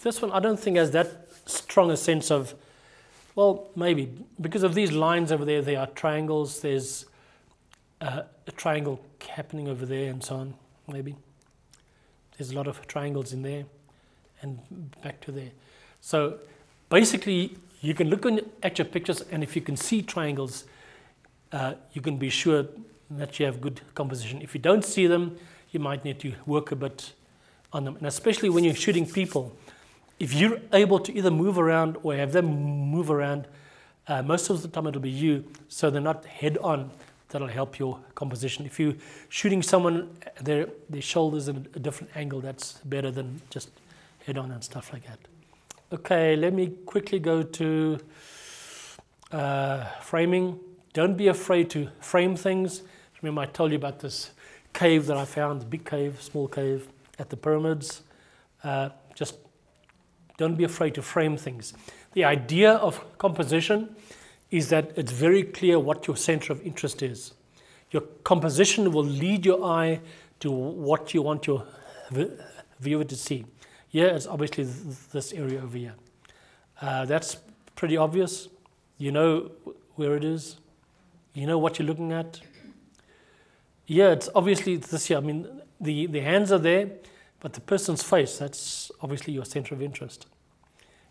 This one I don't think has that strong a sense of, well, maybe because of these lines over there, there are triangles. There's a triangle happening over there and so on, maybe. There's a lot of triangles in there and back to there. So basically, you can look at your pictures, and if you can see triangles, you can be sure that you have good composition. If you don't see them, you might need to work a bit on them. And especially when you're shooting people, if you're able to either move around or have them move around, most of the time it'll be you, so they're not head on. That'll help your composition. If you're shooting someone, their shoulders at a different angle, that's better than just head on and stuff like that. Okay, let me quickly go to framing. Don't be afraid to frame things. Remember I told you about this cave that I found, big cave, small cave at the pyramids. Just don't be afraid to frame things. The idea of composition is that it's very clear what your center of interest is. Your composition will lead your eye to what you want your viewer to see. Here it's obviously this area over here. That's pretty obvious. You know where it is. You know what you're looking at. Yeah, it's obviously this here. I mean, the hands are there, but the person's face, that's obviously your center of interest.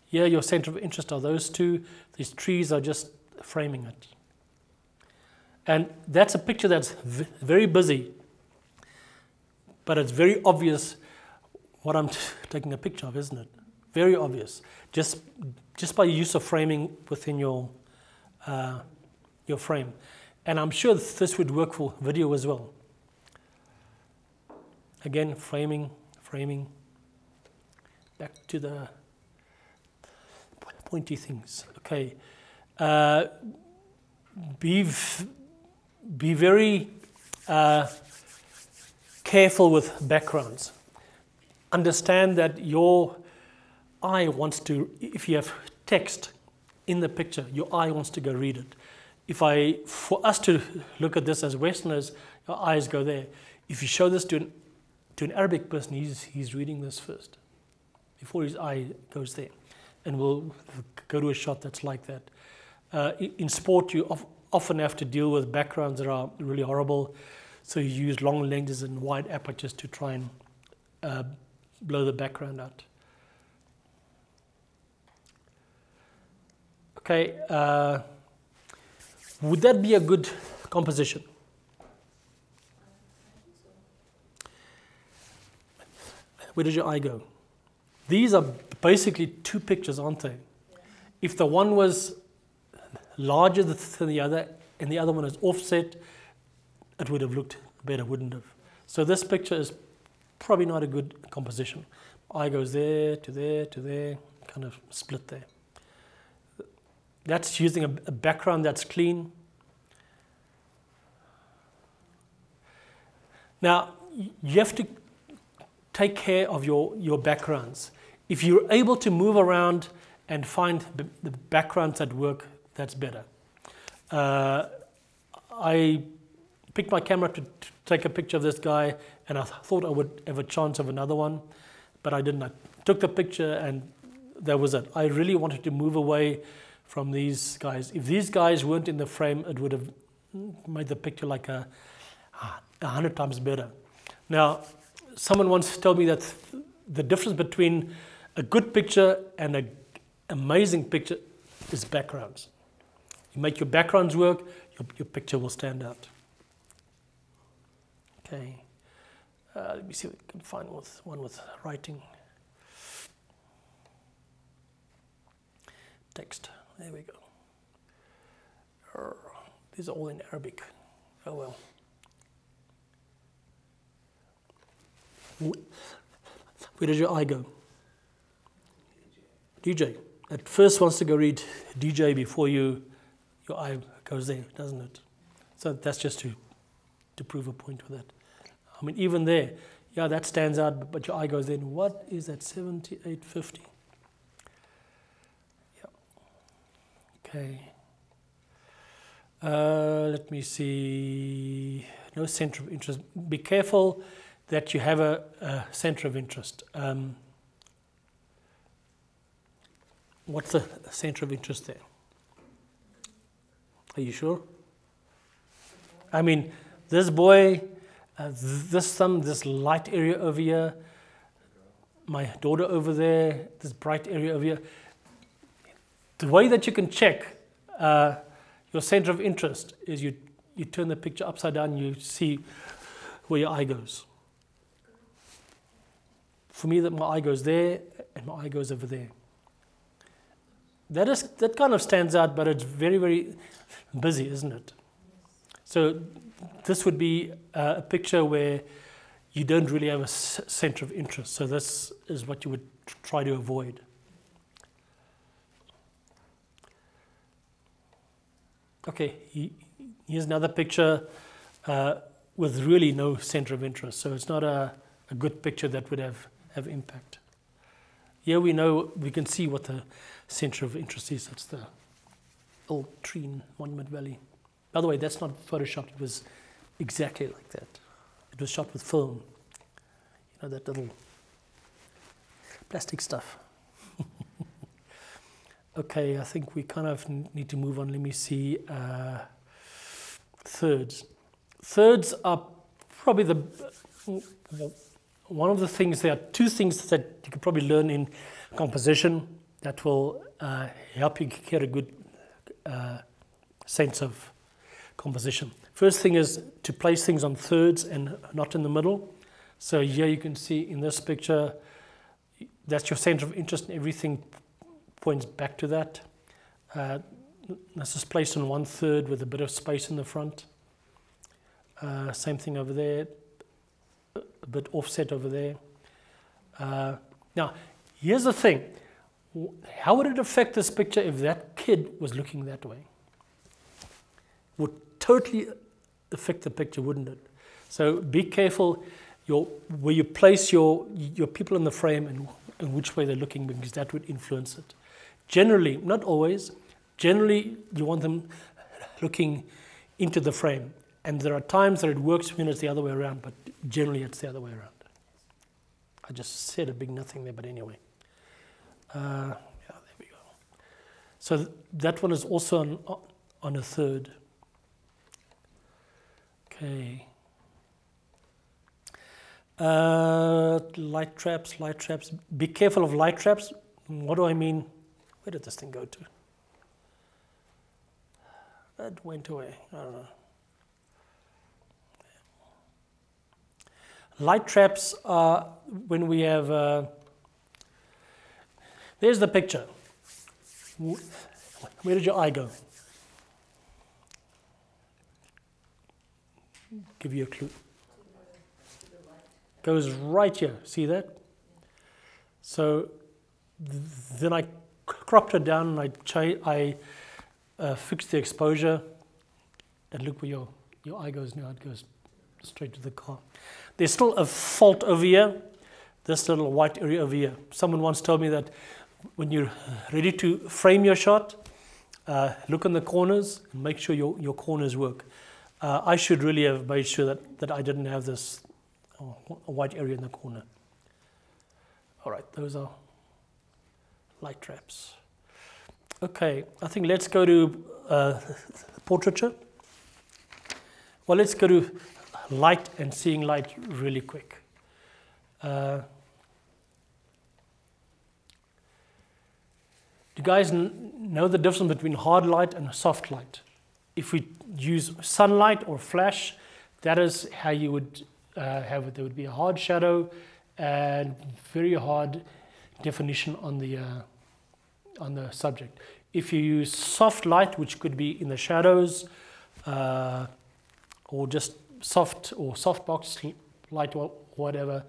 Here, your center of interest are those two. These trees are just framing it. And that's a picture that's very busy, but it's very obvious what I'm taking a picture of, isn't it? Very obvious. Just by use of framing within your frame. And I'm sure this would work for video as well. Again, framing. Back to the pointy things. Okay. Be very careful with backgrounds. Understand that your eye wants to, if you have text in the picture, your eye wants to go read it. For us to look at this as Westerners, our eyes go there. If you show this to an Arabic person, he's reading this first before his eye goes there. And we'll go to a shot that's like that. In sport, you often have to deal with backgrounds that are really horrible. So you use long lenses and wide apertures to try and blow the background out. Okay, would that be a good composition? Where did your eye go? These are basically two pictures, aren't they? If the one was larger than the other and the other one is offset, it would have looked better, wouldn't have? So this picture is probably not a good composition. Eye goes there, to there, to there, kind of split there. That's using a background that's clean. Now, you have to take care of your backgrounds. If you're able to move around and find the backgrounds that work, that's better. I picked my camera to take a picture of this guy, and I thought I would have a chance of another one, but I didn't. I took the picture, and that was it. I really wanted to move away from these guys. If these guys weren't in the frame, it would have made the picture like 100 times better. Now, someone once told me that the difference between a good picture and an amazing picture is backgrounds. You make your backgrounds work, your picture will stand out. Okay, let me see if we can find one with writing. Text, there we go. These are all in Arabic. Oh well. Where does your eye go? DJ. At first wants to go read DJ before your eye goes there, doesn't it? So that's just to prove a point with that. I mean, even there, yeah, that stands out, but your eye goes in. What is that, 7850? Yeah. Okay. Let me see. No center of interest. Be careful that you have a center of interest. What's the center of interest there? Are you sure? I mean, this boy, this light area over here, my daughter over there, this bright area over here. The way that you can check your center of interest is you turn the picture upside down, you see where your eye goes. For me, that my eye goes there and my eye goes over there. That kind of stands out, but it's very, very busy, isn't it? So this would be a picture where you don't really have a center of interest. So this is what you would try to avoid. Okay, here's another picture with really no center of interest. So it's not a good picture that would have impact. Here we can see what the center of interest is. That's the old tree in Monument Valley. By the way, that's not photoshopped. It was exactly like that. It was shot with film. You know, that little plastic stuff. Okay, I think we kind of need to move on. Let me see. Thirds. Thirds are probably one of the things. There are two things that you could probably learn in composition that will help you get a good sense of composition. First thing is to place things on thirds and not in the middle. So here you can see in this picture, that's your center of interest, and everything points back to that. This is placed on 1/3 with a bit of space in the front. Same thing over there, a bit offset over there. Now, here's the thing. How would it affect this picture if that kid was looking that way? Would totally affect the picture, wouldn't it? So be careful where you place your people in the frame and which way they're looking, because that would influence it. Generally, not always, generally you want them looking into the frame. And there are times that it works when it's the other way around, but generally it's the other way around. I just said a big nothing there, but anyway. Yeah, there we go. So that one is also on a third. Okay. Light traps. Be careful of light traps. What do I mean? Where did this thing go to? That went away. I don't know. Light traps are when we have... there's the picture. Where did your eye go? Give you a clue. Goes right here. See that? So then I cropped it down and I fixed the exposure. And look where your eye goes now. It goes straight to the car. There's still a fault over here. This little white area over here. Someone once told me that when you're ready to frame your shot, look in the corners and make sure your corners work. I should really have made sure that I didn't have this white area in the corner. All right, those are light traps. Okay, I think let's go to portraiture. Well, let's go to light and seeing light really quick. Do you guys know the difference between hard light and soft light? If we use sunlight or flash, that is how you would have it. There would be a hard shadow and very hard definition on the subject. If you use soft light, which could be in the shadows, or just softbox light or whatever,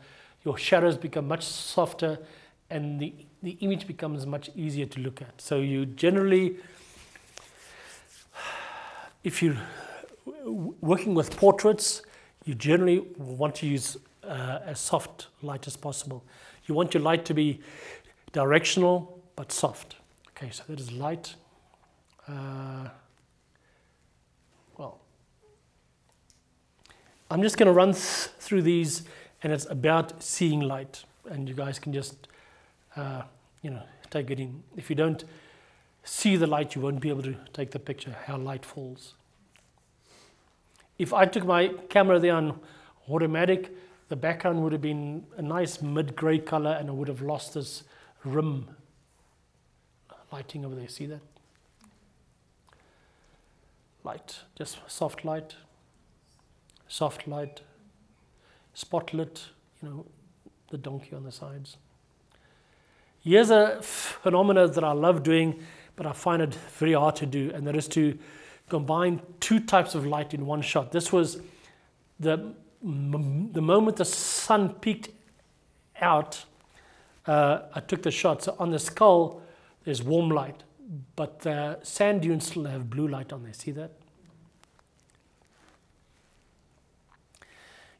your shadows become much softer and the image becomes much easier to look at. So you generally, if you're working with portraits, you generally want to use as soft light as possible. You want your light to be directional but soft. Okay, so that is light. Well, I'm just going to run through these, and it's about seeing light, and you guys can just, take it in. If you don't see the light, you won't be able to take the picture, how light falls. If I took my camera there on automatic, the background would have been a nice mid-gray color, and I would have lost this rim lighting over there. See that? Light, just soft light, spotlit, the donkey on the sides. Here's a phenomenon that I love doing, but I find it very hard to do, and that is to combine two types of light in one shot. This was the moment the sun peeked out, I took the shot. So on the skull, there's warm light, but the sand dunes still have blue light on there. See that?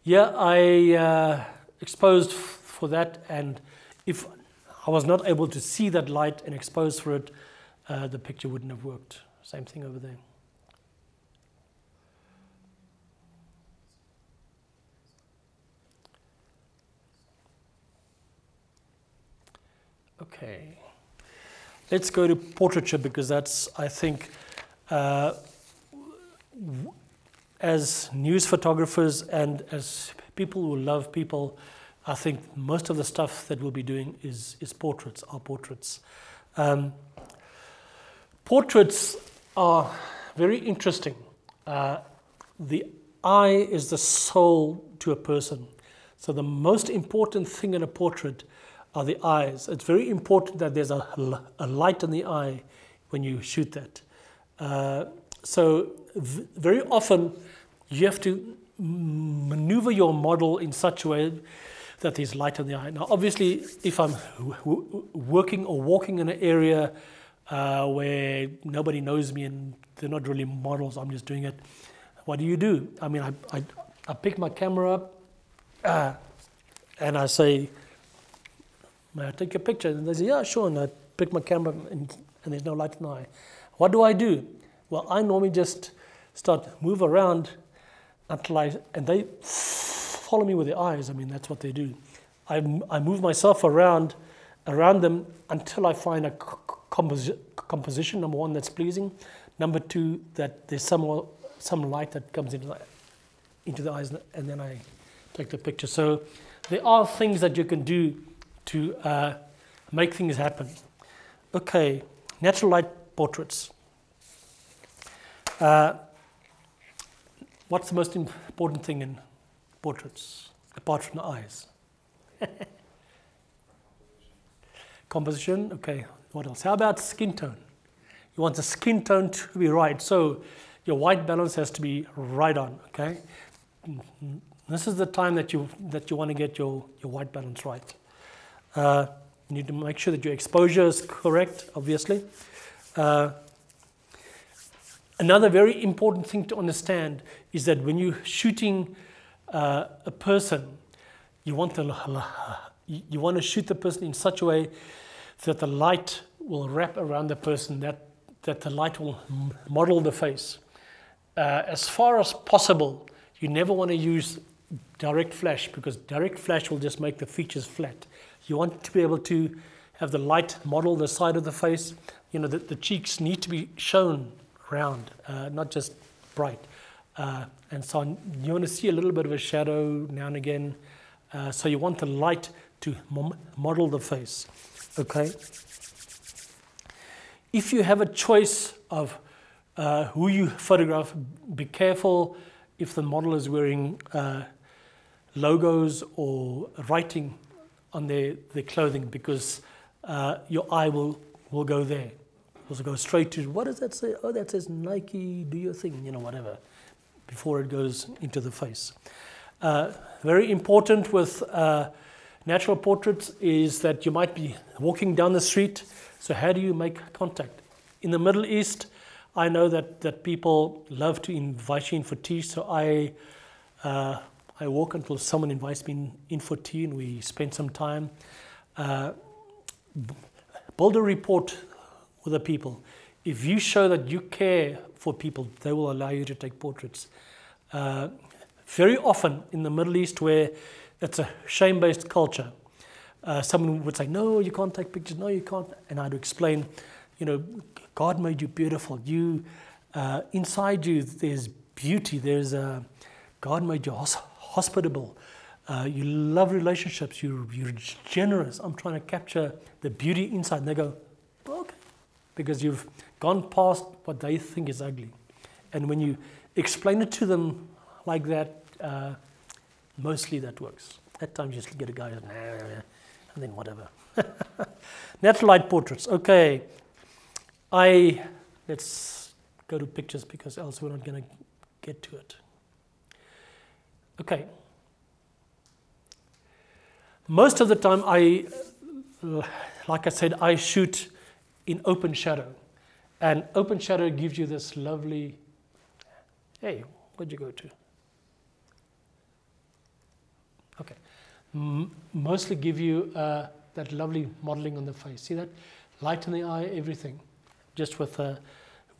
Yeah, I exposed for that, and if I was not able to see that light and expose for it, the picture wouldn't have worked. Same thing over there. Okay, let's go to portraiture, because that's, I think, as news photographers and as people who love people, I think most of the stuff that we'll be doing is portraits, are portraits. Portraits are very interesting. The eye is the soul to a person. So the most important thing in a portrait are the eyes. It's very important that there's a light in the eye when you shoot that. So very often you have to maneuver your model in such a way that there's light in the eye. Now obviously if I'm working or walking in an area where nobody knows me and they're not really models, I'm just doing it, what do? I mean, I pick my camera up and I say, may I take a picture? And they say, yeah, sure. And I pick my camera up and there's no light in the eye. What do? Well, I normally just move around until and they follow me with their eyes. I mean, that's what they do. I move myself around them until I find a composition, number one, that's pleasing. Number two, that there's some light that comes into the eyes, and then I take the picture. So there are things that you can do to make things happen. Okay, natural light portraits. What's the most important thing in portraits, apart from the eyes? Composition, okay. What else? How about skin tone? You want the skin tone to be right, so your white balance has to be right on, okay? This is the time that you want to get your white balance right. You need to make sure that your exposure is correct, obviously. Another very important thing to understand is that when you're shooting a person, you want to shoot the person in such a way that the light will wrap around the person, that the light will model the face. as far as possible, you never want to use direct flash, because direct flash will just make the features flat. You want to be able to have the light model the side of the face. You know, the cheeks need to be shown round, not just bright. And so you want to see a little bit of a shadow now and again. So you want the light to model the face. Okay. If you have a choice of who you photograph, be careful if the model is wearing logos or writing on their clothing, because your eye will go there. It will go straight to, what does that say? Oh, that says Nike, do your thing, you know, whatever, before it goes into the face. Very important with natural portraits is that you might be walking down the street. So how do you make contact? In the Middle East, I know that people love to invite you in for tea. So I walk until someone invites me in for tea, and we spend some time. Build a rapport with the people. If you show that you care for people, they will allow you to take portraits. Very often in the Middle East, where it's a shame-based culture, someone would say, no, you can't take pictures, no, you can't. And I'd explain, you know, God made you beautiful. You, inside you, there's beauty. There's God made you hospitable. You love relationships. You're generous. I'm trying to capture the beauty inside. And they go, okay, because you've gone past what they think is ugly. And when you explain it to them like that, mostly that works. At times you just get a guy, and then whatever. Natural light portraits. Okay, let's go to pictures, because else we're not going to get to it. Okay. Most of the time, like I said, I shoot in open shadow. And open shadow gives you this lovely, hey, where'd you go to? Okay. Mostly give you that lovely modeling on the face. See that? Light in the eye, everything. Just with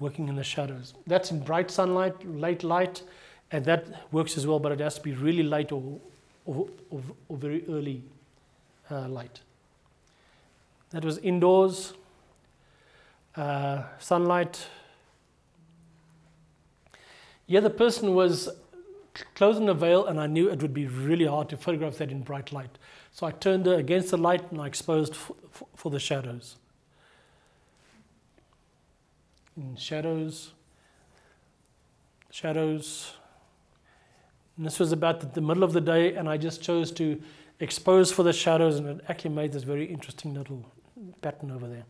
working in the shadows. That's in bright sunlight, late light, and that works as well, but it has to be really light or very early light. That was indoors, sunlight. Yeah, the person was clothed in a veil, and I knew it would be really hard to photograph that in bright light. So I turned her against the light, and I exposed for the shadows. In shadows. And this was about the middle of the day, and I just chose to expose for the shadows, and it actually made this very interesting little pattern over there.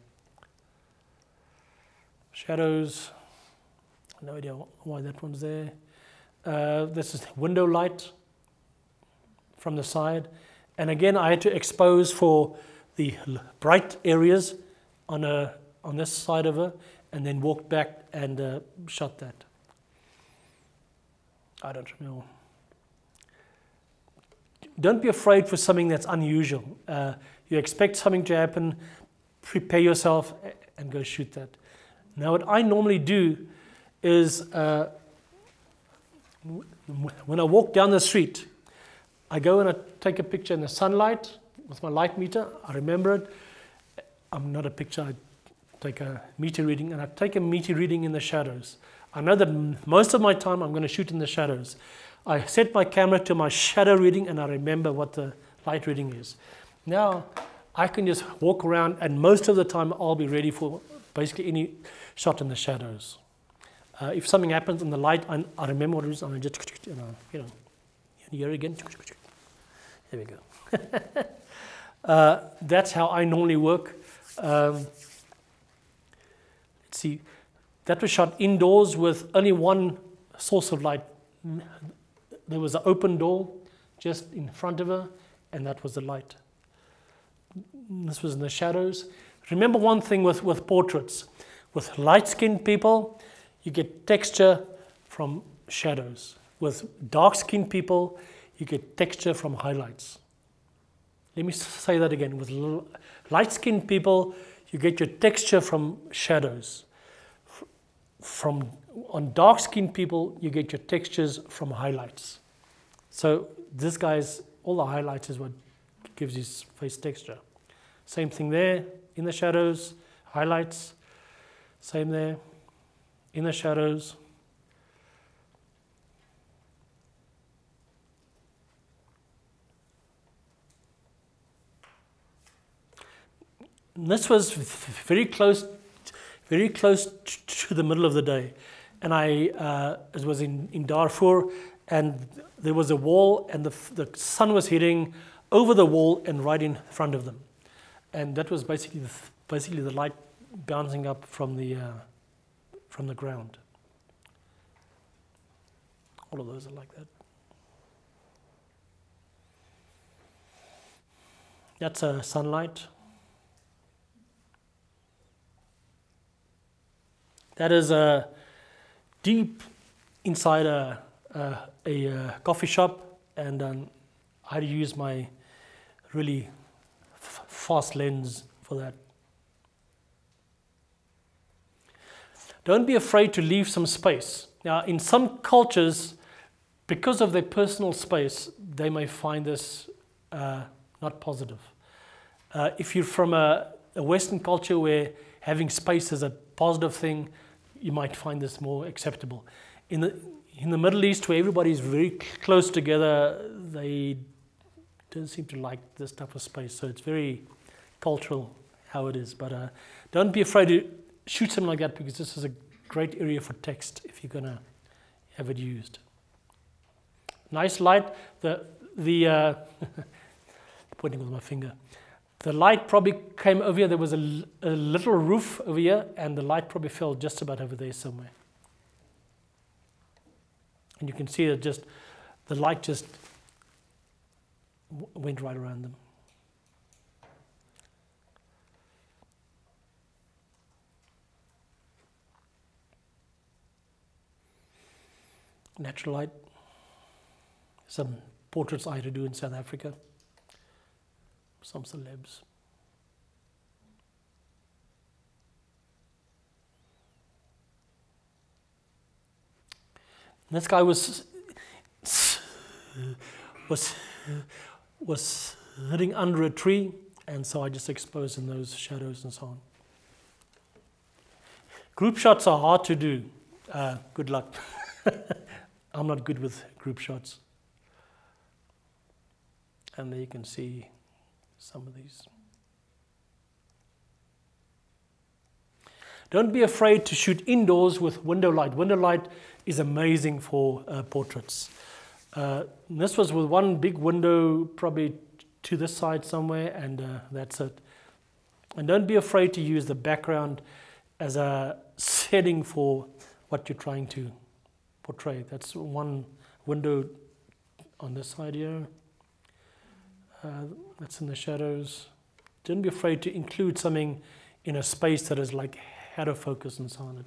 Shadows. No idea why that one's there. This is window light from the side. And again, I had to expose for the bright areas on this side of her, and then walked back and shot that. I don't remember. Don't be afraid for something that's unusual. You expect something to happen, prepare yourself and go shoot that. Now what I normally do is when I walk down the street, I go and I take a picture in the sunlight with my light meter. I remember it. I'm not a picture, I take a meter reading, and I take a meter reading in the shadows. I know that most of my time I'm going to shoot in the shadows. I set my camera to my shadow reading, and I remember what the light reading is. Now I can just walk around, and most of the time I'll be ready for basically any shot in the shadows. If something happens in the light, I remember what it is, and I just, here again. There we go. That's how I normally work. Let's see. That was shot indoors with only one source of light. There was an open door just in front of her, and that was the light. This was in the shadows. Remember one thing with portraits. With light-skinned people, you get texture from shadows. With dark-skinned people, you get texture from highlights. Let me say that again. With light-skinned people, you get your texture from shadows. From on dark-skinned people, you get your textures from highlights. So this guy's, all the highlights is what gives his face texture. Same thing there, in the shadows, highlights. Same there, in the shadows. And this was very close to the middle of the day. And it was in Darfur, and there was a wall, and the sun was hitting over the wall and right in front of them. And that was basically the light bouncing up from the ground. All of those are like that. That's sunlight. That is deep inside a coffee shop, and I use my really fast lens for that. Don't be afraid to leave some space. Now, in some cultures, because of their personal space, they may find this not positive. If you're from a Western culture where having space is a positive thing, you might find this more acceptable. In the Middle East, where everybody is very close together, they don't seem to like this type of space. So it's very cultural how it is. But don't be afraid to shoot something like that, because this is a great area for text if you're going to have it used. Nice light. The pointing with my finger. The light probably came over here. There was a little roof over here, and the light probably fell just about over there somewhere. And you can see that the light just went right around them. Natural light. Some portraits I had to do in South Africa. Some celebs. And this guy was sitting under a tree, and so I just exposed in those shadows and so on. Group shots are hard to do. Good luck. I'm not good with group shots. And there you can see some of these. Don't be afraid to shoot indoors with window light. Window light is amazing for portraits. This was with one big window, probably to this side somewhere, and that's it. And don't be afraid to use the background as a setting for what you're trying to portray. That's one window on this side here. That's in the shadows. Don't be afraid to include something in a space that is like out of focus and so on.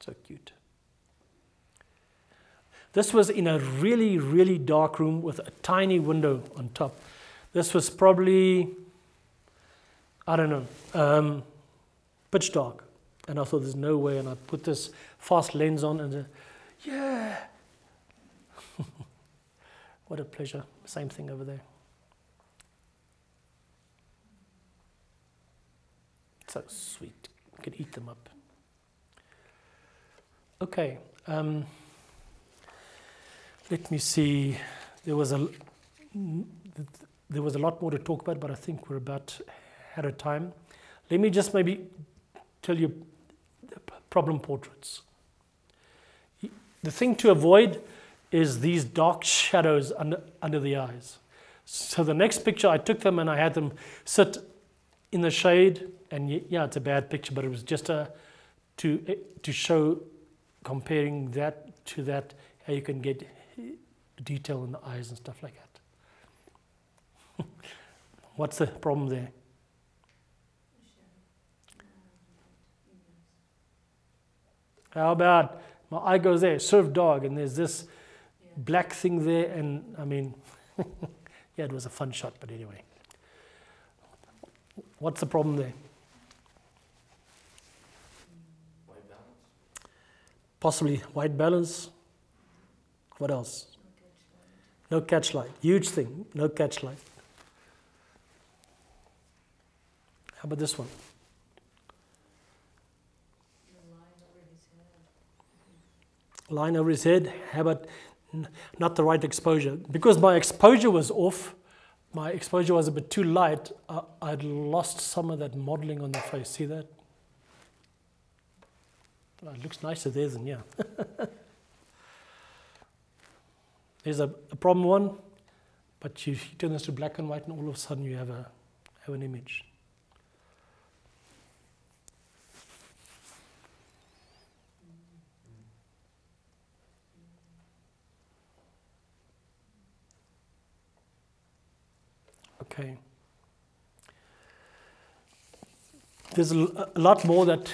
So cute. This was in a really, really dark room with a tiny window on top. This was probably, I don't know, pitch dark. And I thought there's no way, and I put this fast lens on and yeah. What a pleasure. Same thing over there. So sweet. You can eat them up. Okay. Let me see. There was a lot more to talk about, but I think we're about out of time. Let me just maybe tell you problem portraits. The thing to avoid is these dark shadows under the eyes. So the next picture, I took them and I had them sit in the shade, and yeah, it's a bad picture, but it was just to show, comparing that to that, how you can get detail in the eyes and stuff like that. What's the problem there? How about my eye goes there, serve dog, and there's this black thing there, and I mean, yeah, it was a fun shot, but anyway. What's the problem there? possibly white balance. What else? No catch light. Huge thing. No catch light. How about this one? Line over his head. How about not the right exposure? Because my exposure was off, my exposure was a bit too light, I'd lost some of that modeling on the face. See that? Well, it looks nicer there than yeah. There's a problem one, but you turn this to black and white and all of a sudden you have an image. Okay. There's a lot more that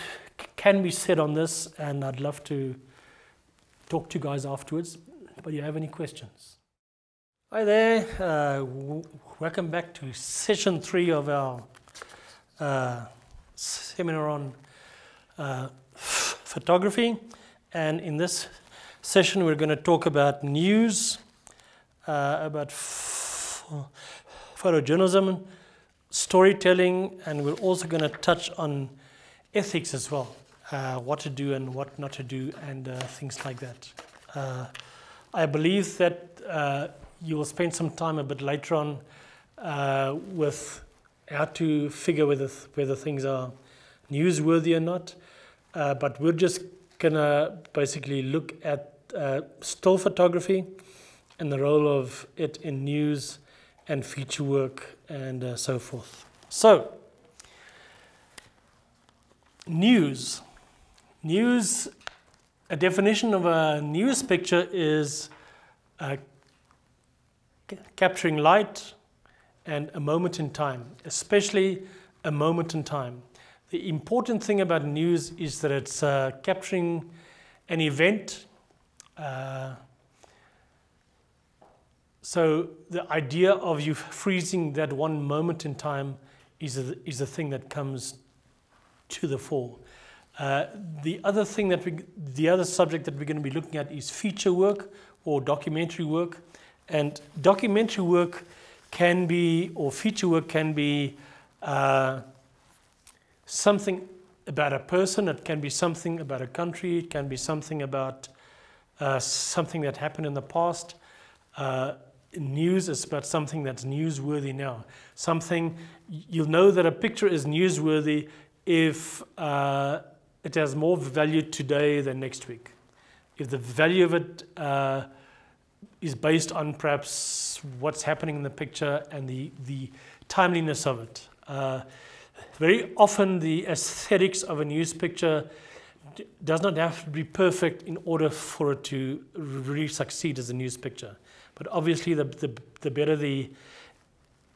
can be said on this, and I'd love to talk to you guys afterwards. But do you have any questions? Hi there. Welcome back to session 3 of our seminar on photography. And in this session, we're going to talk about news, about photojournalism, storytelling, and we're also going to touch on ethics as well, what to do and what not to do, and things like that. I believe that you will spend some time a bit later on with how to figure whether things are newsworthy or not, but we're just going to basically look at still photography and the role of it in news and feature work and so forth. So, news. News, a definition of a news picture is capturing light and a moment in time, especially a moment in time. The important thing about news is that it's capturing an event. So the idea of you freezing that one moment in time is the thing that comes to the fore. The other subject that we're going to be looking at is feature work or documentary work, and documentary work can be, or feature work can be, something about a person. It can be something about a country. It can be something about something that happened in the past. News is about something that's newsworthy now. Something, you'll know that a picture is newsworthy if it has more value today than next week. If the value of it is based on perhaps what's happening in the picture and the timeliness of it. Very often the aesthetics of a news picture does not have to be perfect in order for it to really succeed as a news picture. But obviously, the better the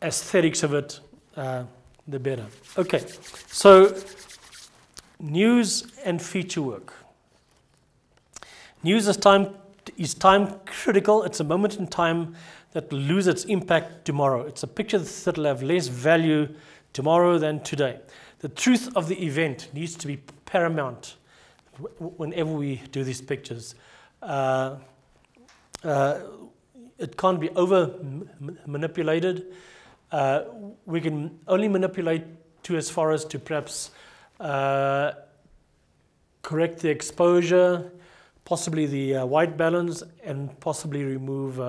aesthetics of it, the better. Okay, so news and feature work. News is time critical. It's a moment in time that will lose its impact tomorrow. It's a picture that will have less value tomorrow than today. The truth of the event needs to be paramount whenever we do these pictures. It can't be over manipulated. We can only manipulate to as far as to perhaps correct the exposure, possibly the white balance, and possibly remove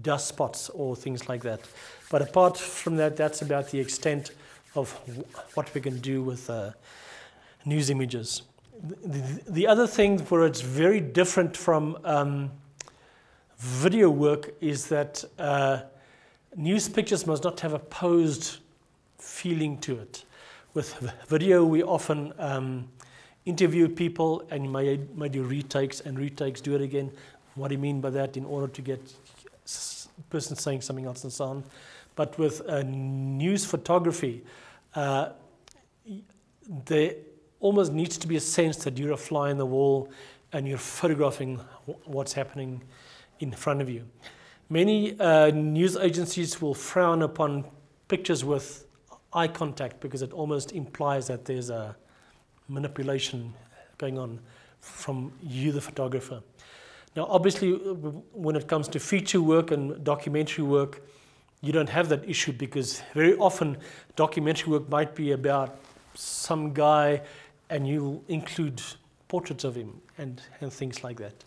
dust spots or things like that. But apart from that, that's about the extent of what we can do with news images. The other thing where it's very different from video work is that news pictures must not have a posed feeling to it. With video, we often interview people, and you may do retakes and retakes, do it again. What do you mean by that? In order to get a person saying something else and so on. But with news photography, there almost needs to be a sense that you're a fly in the wall and you're photographing what's happening in front of you. Many news agencies will frown upon pictures with eye contact because it almost implies that there's a manipulation going on. from you, the photographer. Now, obviously, when it comes to feature work and documentary work, you don't have that issue because very often documentary work might be about some guy and you'll include portraits of him and things like that.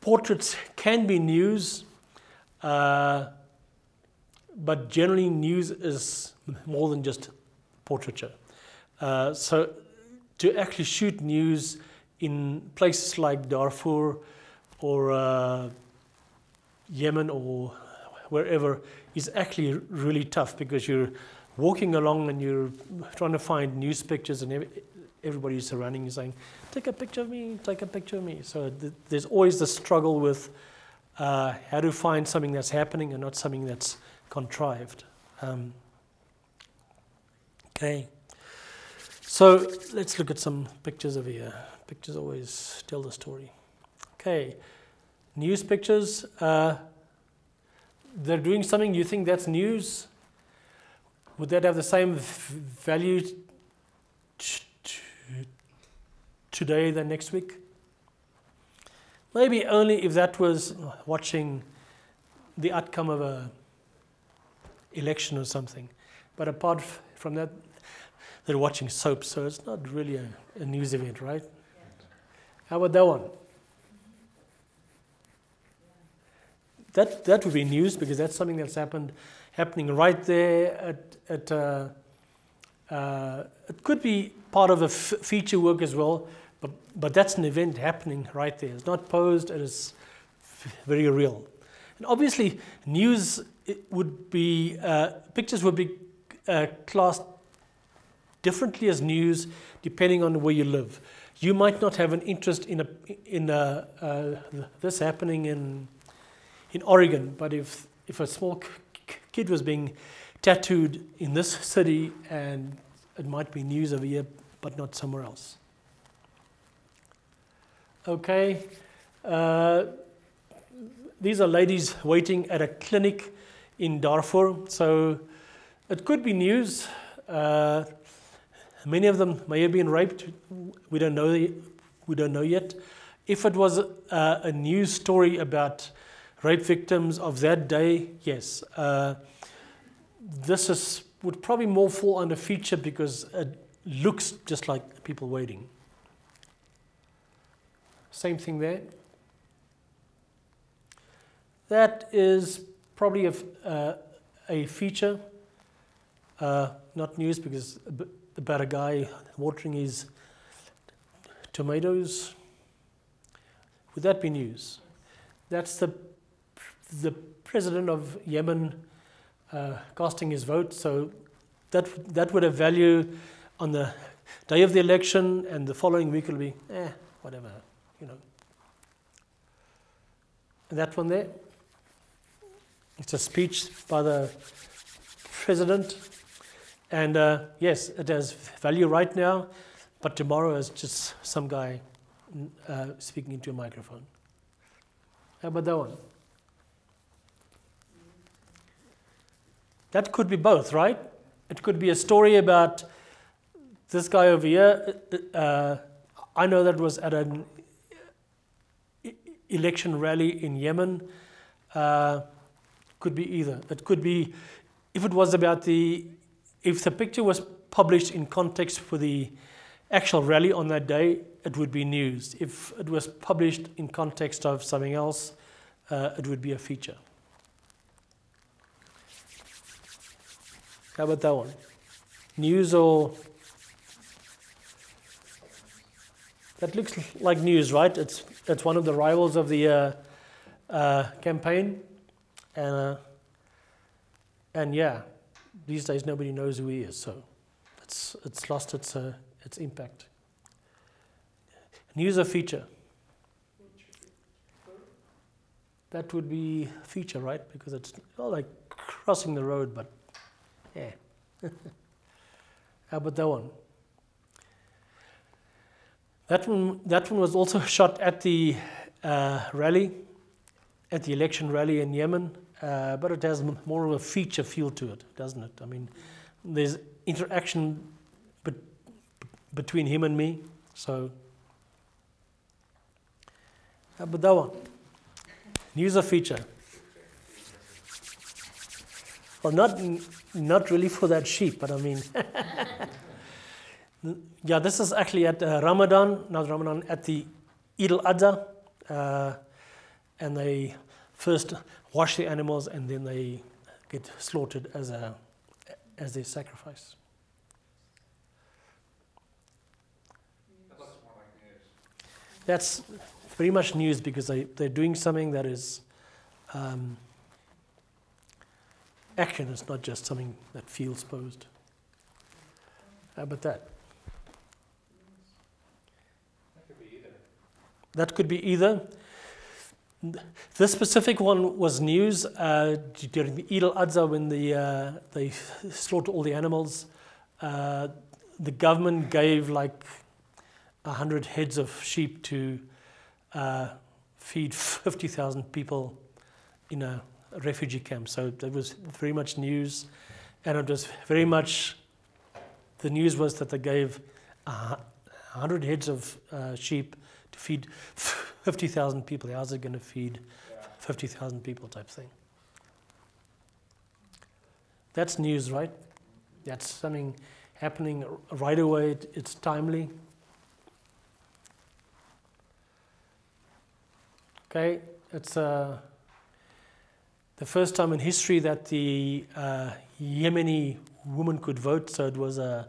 Portraits can be news, but generally news is more than just portraiture. So to actually shoot news in places like Darfur or Yemen or wherever is actually really tough because you're walking along and you're trying to find news pictures and everybody's surrounding you saying, take a picture of me, take a picture of me. So there's always the struggle with how to find something that's happening and not something that's contrived. Okay. So let's look at some pictures over here. Pictures always tell the story. Okay. News pictures. They're doing something, you think that's news? Would that have the same value today than next week? Maybe only if that was watching the outcome of a election or something. But apart from that, they're watching soap, so it's not really a news event, right? Yeah. How about that one? That would be news because that's something that's happening right there at it could be part of a feature work as well, but that's an event happening right there. It's not posed, it is very real. And obviously news would be, pictures would be classed differently as news depending on where you live. You might not have an interest in this happening in Oregon, but if a small kid was being tattooed in this city, and it might be news over here, but not somewhere else. Okay, these are ladies waiting at a clinic in Darfur, so it could be news. Many of them may have been raped. We don't know. We don't know yet. If it was a news story about rape victims of that day, yes. This would probably more fall under feature because it looks just like people waiting. Same thing there. That is probably a feature, not news because about a guy watering his tomatoes. Would that be news? That's the president of Yemen casting his vote, so that would have value on the day of the election, and the following week will be whatever, you know. And that one there, it's a speech by the president, and yes, it has value right now, but tomorrow is just some guy speaking into a microphone. How about that one? That could be both, right? It could be a story about this guy over here. I know that was at an election rally in Yemen. Could be either. It could be, if it was about if the picture was published in context for the actual rally on that day, it would be news. If it was published in context of something else, it would be a feature. How about that one? News or... That looks like news, right? It's one of the rivals of the campaign. And yeah, these days nobody knows who he is, so it's lost its impact. News or feature? That would be feature, right? Because it's like crossing the road, but yeah. How about that one? That one was also shot at the rally, at the election rally in Yemen, but it has more of a feature feel to it, doesn't it? I mean, there's interaction between him and me, so How about that one? News or feature? Well, not really for that sheep, but I mean, yeah, this is actually at Ramadan, not Ramadan, at the Eid al-Adha, and they first wash the animals and then they get slaughtered as their sacrifice. That looks more like news. That's very much news because they're doing something that is action. It's not just something that feels posed. How about that? That could be either. That could be either. This specific one was news during the Eid al-Adha when they slaughtered all the animals. The government gave like 100 heads of sheep to feed 50,000 people in a refugee camp. So that was very much news, and it was very much, the news was that they gave 100 heads of sheep to feed 50,000 people. How's it going to feed 50,000 people type thing? That's news, right? That's something happening right away. It's timely. Okay, it's the first time in history that the Yemeni woman could vote, so it was a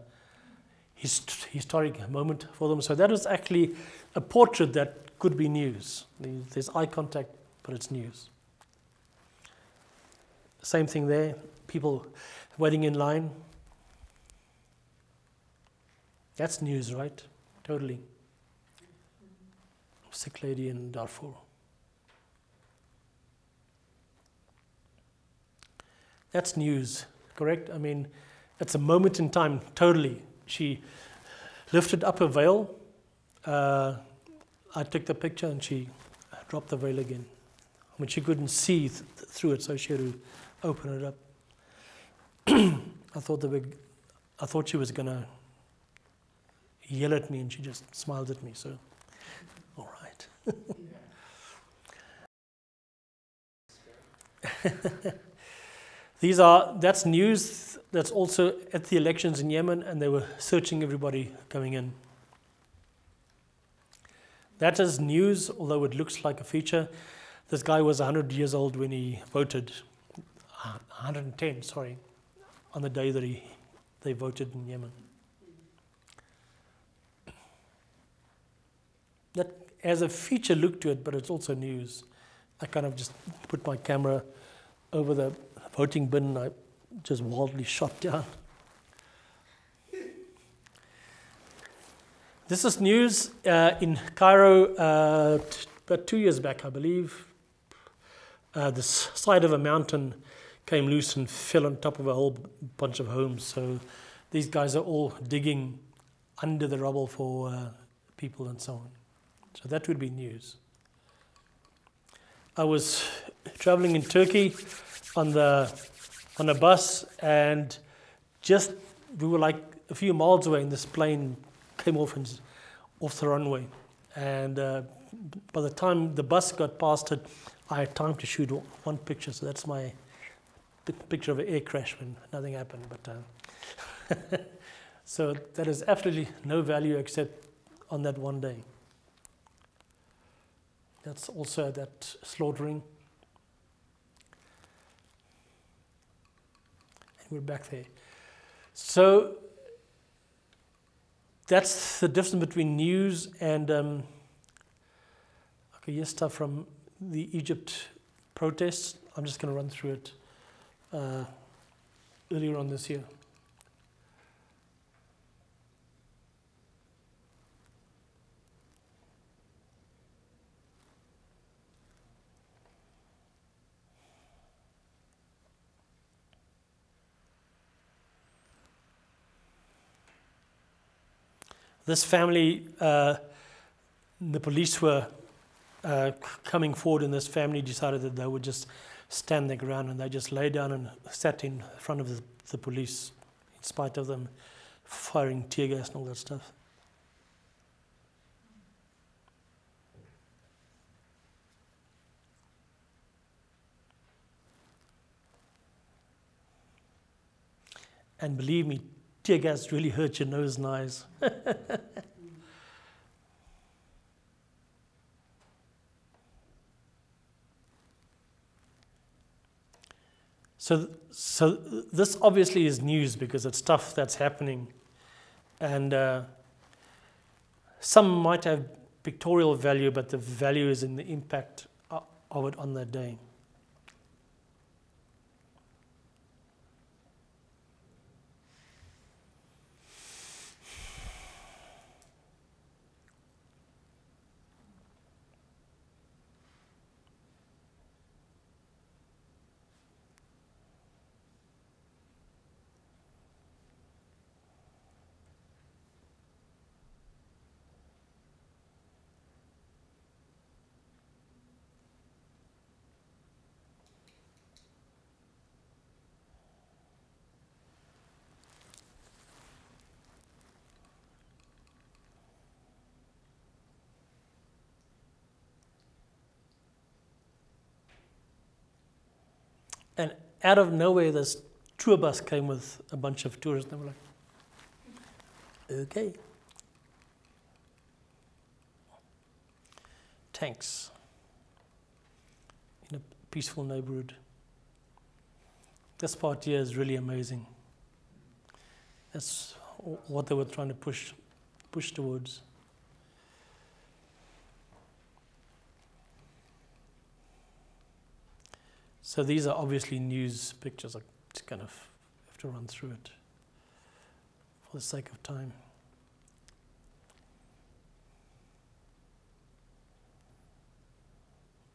historic moment for them. So that was actually a portrait that could be news. There's eye contact, but it's news. Same thing there, people waiting in line. That's news, right? Totally. Sick lady in Darfur. That's news, correct? I mean, it's a moment in time, totally. She lifted up her veil. I took the picture and she dropped the veil again. I mean, she couldn't see through it, so she had to open it up. I thought she was going to yell at me, and she just smiled at me, so, all right. That's news. That's also at the elections in Yemen, and they were searching everybody coming in. That is news, although it looks like a feature. This guy was 100 years old when he voted, 110, sorry, on the day that they voted in Yemen. That has a feature look to it, but it's also news. I kind of just put my camera over the voting bin, and I just wildly shot down. This is news in Cairo about 2 years back, I believe. The side of a mountain came loose and fell on top of a whole bunch of homes. So these guys are all digging under the rubble for people and so on. So that would be news. I was traveling in Turkey on a bus, and we were like a few miles away, and this plane came off the runway. And by the time the bus got past it, I had time to shoot one picture. So that's my picture of an air crash when nothing happened. But so that is absolutely no value except on that one day. That's also that slaughtering. And we're back there. So that's the difference between news and okay, here's stuff from the Egypt protests. I'm just going to run through it earlier on this year. This family, the police were coming forward, and this family decided that they would just stand their ground, and they just lay down and sat in front of the police, in spite of them firing tear gas and all that stuff. And believe me, tear gas really hurts your nose and eyes. So this obviously is news because it's stuff that's happening. And some might have pictorial value, but the value is in the impact of it on that day. And out of nowhere, this tour bus came with a bunch of tourists. They were like, okay. Tanks in a peaceful neighborhood. This part here is really amazing. That's what they were trying to push towards. So these are obviously news pictures. I just kind of have to run through it for the sake of time.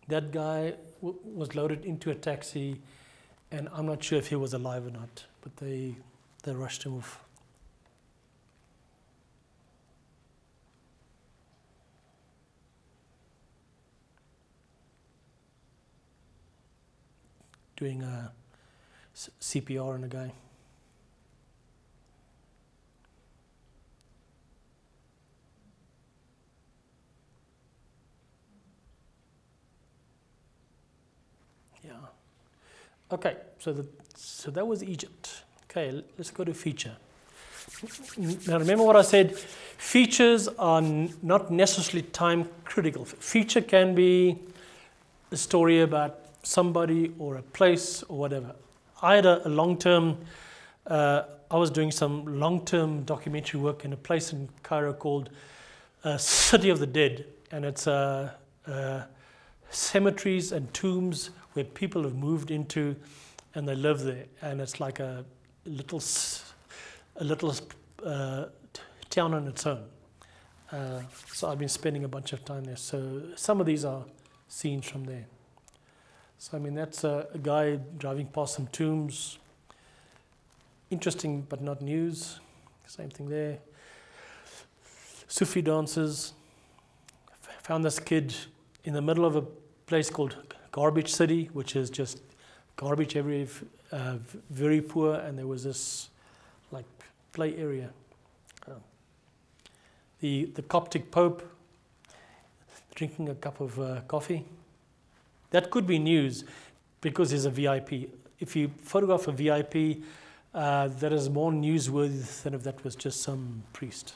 That guy was loaded into a taxi, and I'm not sure if he was alive or not, but they rushed him off. Doing a CPR on a guy. Yeah. Okay, so that was Egypt. Okay, let's go to feature. Now remember what I said, features are not necessarily time critical. Feature can be a story about somebody or a place or whatever. I had a long-term, I was doing some long-term documentary work in a place in Cairo called City of the Dead, and it's cemeteries and tombs where people have moved into and they live there, and it's like a little town on its own. So I've been spending a bunch of time there. So some of these are scenes from there. So I mean, that's a guy driving past some tombs. Interesting, but not news. Same thing there. Sufi dancers. Found this kid in the middle of a place called Garbage City, which is just garbage everywhere, very poor, and there was this like play area. The Coptic Pope drinking a cup of coffee. That could be news because he's a VIP. If you photograph a VIP, that is more newsworthy than if that was just some priest.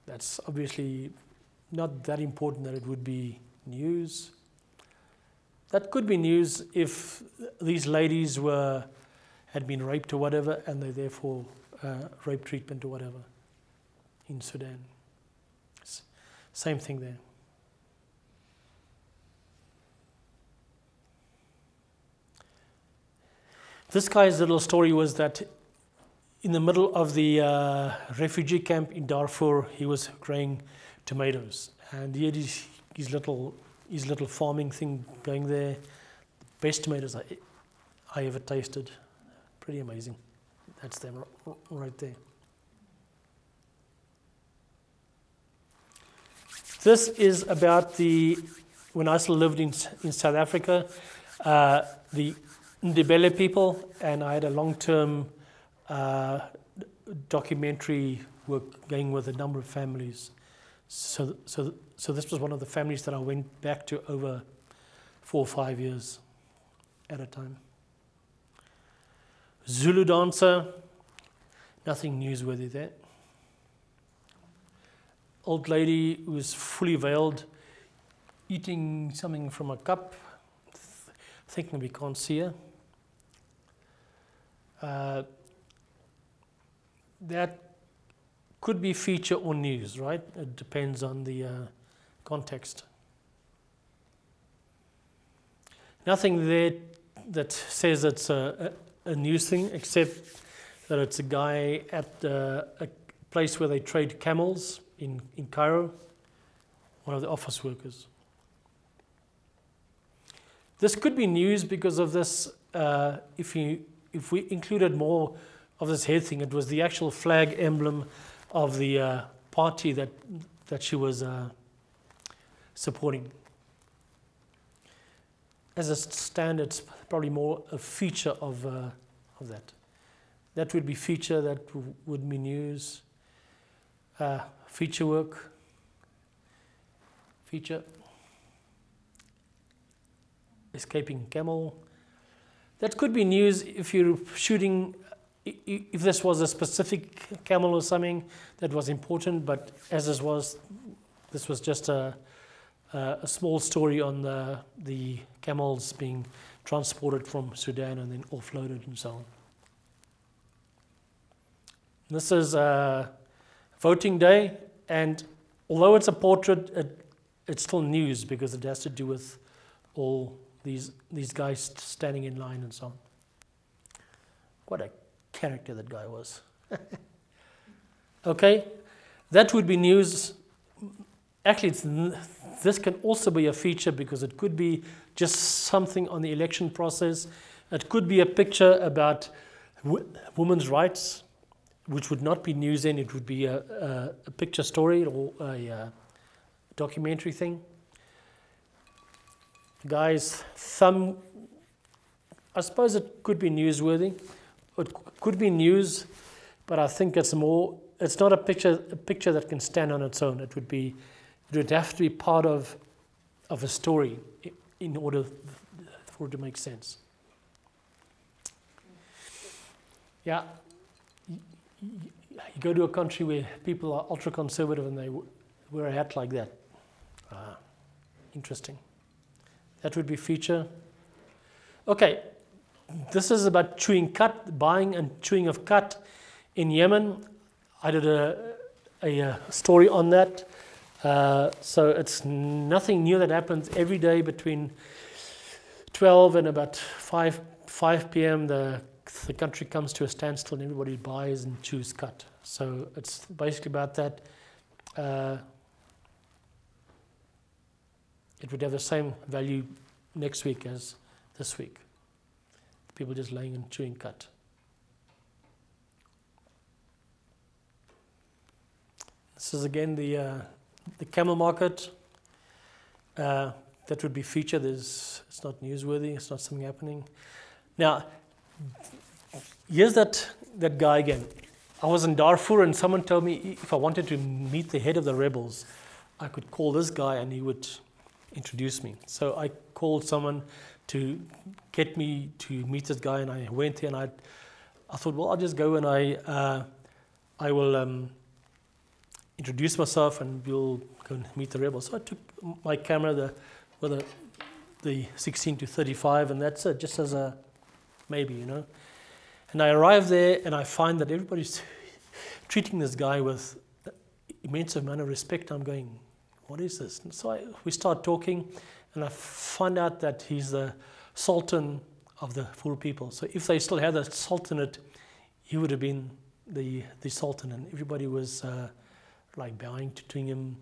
That's obviously not that important that it would be news. That could be news if these ladies had been raped or whatever, and they therefore rape treatment or whatever in Sudan. Same thing there. This guy's little story was that in the middle of the refugee camp in Darfur, he was growing tomatoes, and he had his little farming thing going there. The best tomatoes I ever tasted. Pretty amazing. That's them right there. This is about when I still lived in South Africa, the Ndebele people, and I had a long-term documentary work going with a number of families. So this was one of the families that I went back to over 4 or 5 years at a time. Zulu dancer, nothing newsworthy there. Old lady who is fully veiled, eating something from a cup, thinking we can't see her. That could be feature or news, right? It depends on the context. Nothing there that says it's a news thing, except that it's a guy at a place where they trade camels in Cairo, one of the office workers. This could be news because of this, if we included more of this head thing, it was the actual flag emblem of the party that she was supporting. As a standard, it's probably more a feature of that. That would be feature, that would be news. Feature work. Feature. Escaping camel. That could be news if you're shooting, if this was a specific camel or something that was important, but as this was just a small story on the camels being transported from Sudan and then offloaded and so on. This is voting day, and although it's a portrait, it's still news because it has to do with all these guys standing in line and so on. What a character that guy was. Okay, that would be news. Actually, this can also be a feature because it could be just something on the election process. It could be a picture about women's rights, which would not be news then. It would be a picture story or a documentary thing. Guy's thumb, I suppose it could be newsworthy. It could be news, but I think it's not a picture that can stand on its own. It would have to be part of a story in order for it to make sense. Yeah, you go to a country where people are ultra conservative and they wear a hat like that. Interesting. That would be feature. Okay, this is about chewing cut, buying and chewing of cut in Yemen. I did a story on that. So it's nothing new that happens every day between 12 and about 5 p.m. The country comes to a standstill and everybody buys and chews cut. So it's basically about that. It would have the same value next week as this week. People just laying and chewing cut. This is again the camel market. That would be featured. It's not newsworthy. It's not something happening. Now, here's that guy again. I was in Darfur and someone told me if I wanted to meet the head of the rebels, I could call this guy and he would introduce me. So I called someone to get me to meet this guy, and I went there and I thought, well, I'll just go and I will introduce myself and we'll go and meet the rebels. So I took my camera, the 16 to 35, and that's it, just as a maybe, you know. And I arrived there and I find that everybody's treating this guy with immense amount of respect. I'm going, what is this? And so we start talking, and I find out that he's the Sultan of the full people. So if they still had a Sultanate, he would have been the Sultan, and everybody was like bowing to him,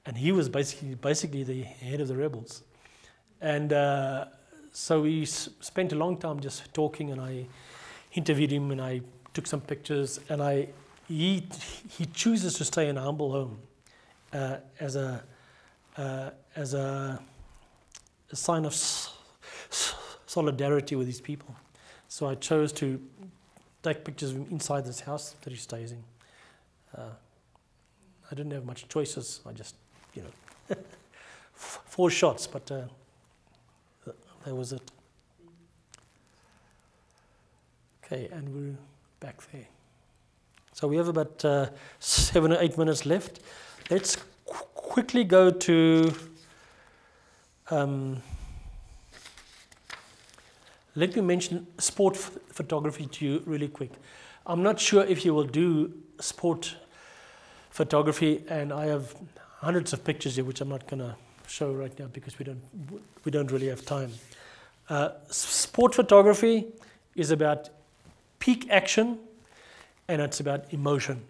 and he was basically the head of the rebels. And so we spent a long time just talking, and I interviewed him, and I took some pictures, and he chooses to stay in a humble home as a sign of solidarity with these people. So I chose to take pictures of him inside this house that he stays in. I didn't have much choices. I just, 4 shots, but that was it. Okay, and we're back there. So we have about 7 or 8 minutes left. Let's quickly go to, let me mention sport photography to you really quick. I'm not sure if you will do sport photography, and I have hundreds of pictures here which I'm not going to show right now because we don't really have time. Sport photography is about peak action, and it's about emotion.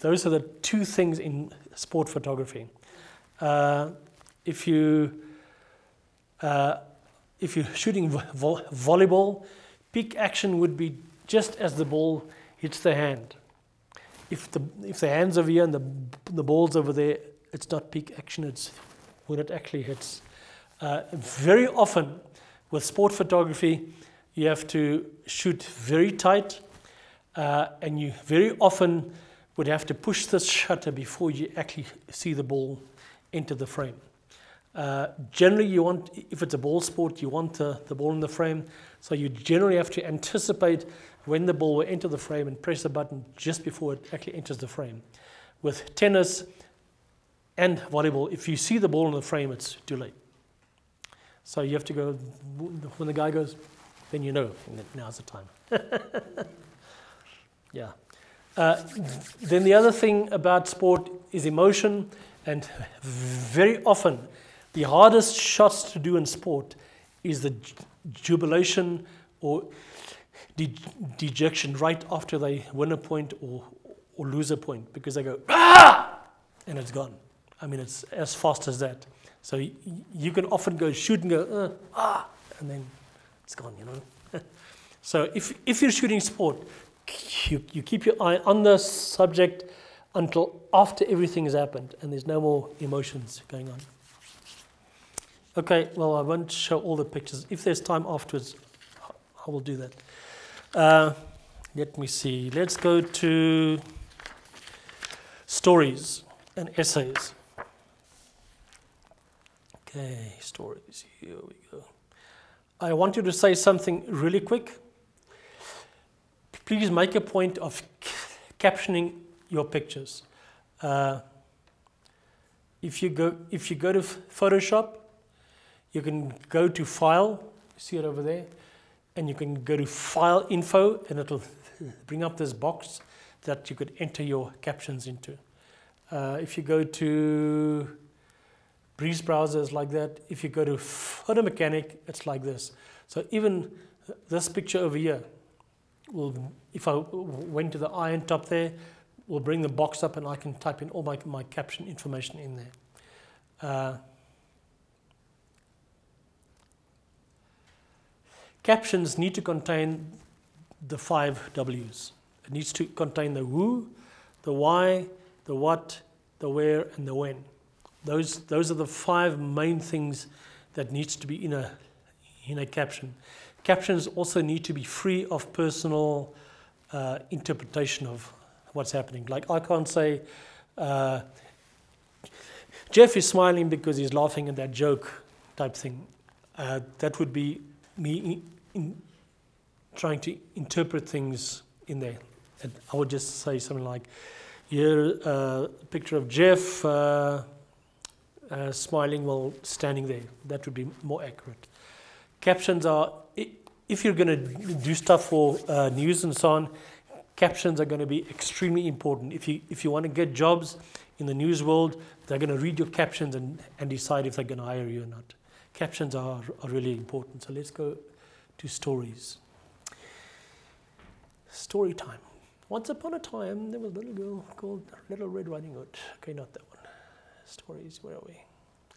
Those are the two things in sport photography. If you're shooting volleyball, peak action would be just as the ball hits the hand. If the hand's over here and the ball's over there, it's not peak action, it's when it actually hits. Very often with sport photography, you have to shoot very tight, and you very often would have to push the shutter before you actually see the ball enter the frame. Generally, you want, if it's a ball sport, you want the ball in the frame, so you generally have to anticipate when the ball will enter the frame and press the button just before it actually enters the frame. With tennis and volleyball, if you see the ball in the frame, it's too late. So you have to go, when the guy goes, then you know, now's the time. Yeah. Then the other thing about sport is emotion, and very often the hardest shots to do in sport is the jubilation or dejection right after they win a point or lose a point, because they go, ah! And it's gone. I mean, it's as fast as that. So you can often go shoot and go, and then it's gone, you know. So if you're shooting sport, you keep your eye on the subject until after everything has happened and there's no more emotions going on. Okay, well, I won't show all the pictures. If there's time afterwards, I will do that. Let me see. Let's go to stories and essays. Okay, stories. Here we go. I want you to say something really quick. Please make a point of captioning your pictures. If you go to Photoshop, you can go to File. See it over there, and you can go to File Info, and it'll bring up this box that you could enter your captions into. If you go to Breeze browser, it's like that. If you go to Photo Mechanic, it's like this. So even this picture over here, if I went to the iron top there, will bring the box up and I can type in all my caption information in there. Captions need to contain the 5 W's. It needs to contain the who, the why, the what, the where, and the when. Those are the 5 main things that needs to be in a caption. Captions also need to be free of personal interpretation of what's happening. Like I can't say, Jeff is smiling because he's laughing at that joke type thing. That would be me trying to interpret things in there. And I would just say something like, here, a picture of Jeff smiling while standing there. That would be more accurate. Captions are, if you're going to do stuff for news and so on, captions are going to be extremely important. If you want to get jobs in the news world, they're going to read your captions and decide if they're going to hire you or not. Captions are really important. So let's go to stories. Story time. Once upon a time, there was a little girl called Little Red Riding Hood. Okay, not that one. Stories, where are we?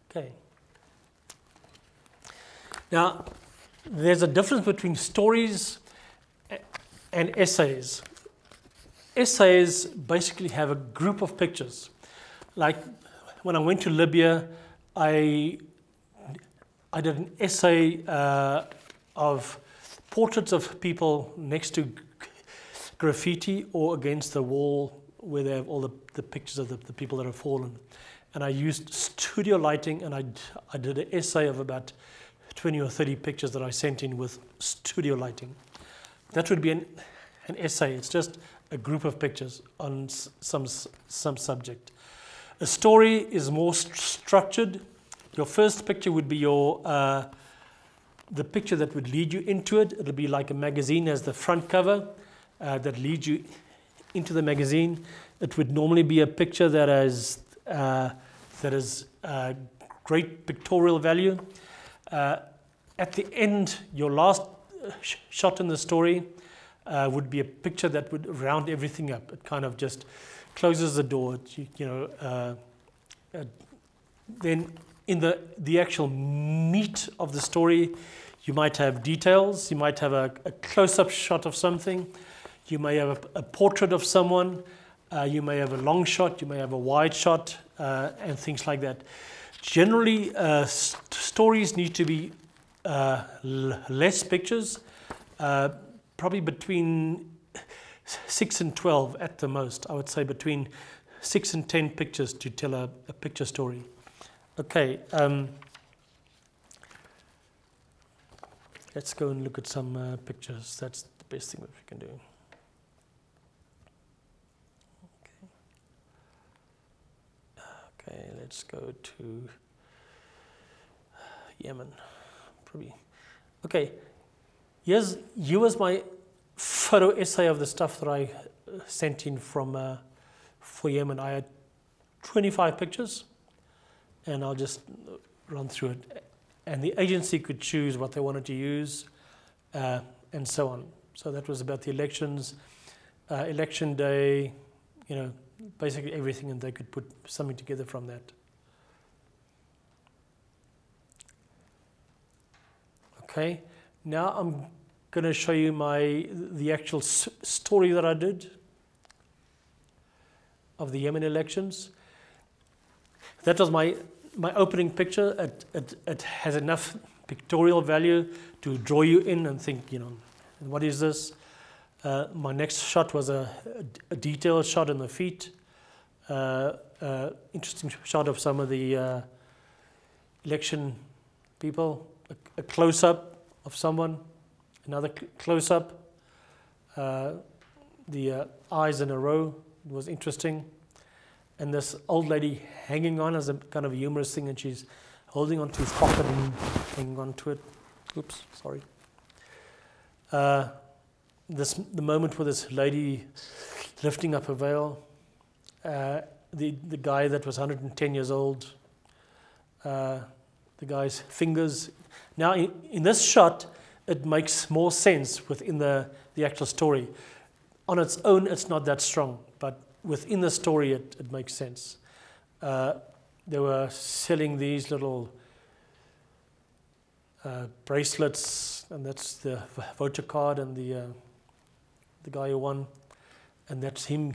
Okay. Now, there's a difference between stories and essays. Essays basically have a group of pictures. Like when I went to Libya, I did an essay of portraits of people next to graffiti or against the wall where they have all the pictures of the people that have fallen. And I used studio lighting, and I did an essay of about 20 or 30 pictures that I sent in with studio lighting. that would be an essay. It's just a group of pictures on some subject. A story is more structured. Your first picture would be the picture that would lead you into it. It'll be like a magazine as the front cover that leads you into the magazine. It would normally be a picture that is great pictorial value. At the end, your last shot in the story would be a picture that would round everything up. It kind of just closes the door. Then in the actual meat of the story, you might have details. You might have a close-up shot of something. You may have a portrait of someone. You may have a long shot. You may have a wide shot, and things like that. Generally, stories need to be less pictures, probably between 6 and 12 at the most. I would say between 6 and 10 pictures to tell a picture story. Okay, let's go and look at some pictures. That's the best thing that we can do. Okay, let's go to Yemen. Probably. Okay, here was my photo essay of the stuff that I sent in from for Yemen. I had 25 pictures, and I'll just run through it. And the agency could choose what they wanted to use, and so on. So that was about the elections, election day, basically everything, and they could put something together from that. Okay, now I'm going to show you the actual story that I did of the Yemen elections. That was my opening picture. It has enough pictorial value to draw you in and think, what is this? My next shot was a detailed shot in the feet. Interesting shot of some of the election people. A close-up of someone. Another close-up. The eyes in a row was interesting. And this old lady hanging on as a kind of a humorous thing, and she's holding onto his pocket and hanging onto it. Oops, sorry. The moment with this lady lifting up her veil, the guy that was 110 years old, the guy's fingers. Now, in this shot, it makes more sense within the actual story. On its own, it's not that strong, but within the story, it makes sense. They were selling these little bracelets, and that's the voter card, and the guy who won, and that's him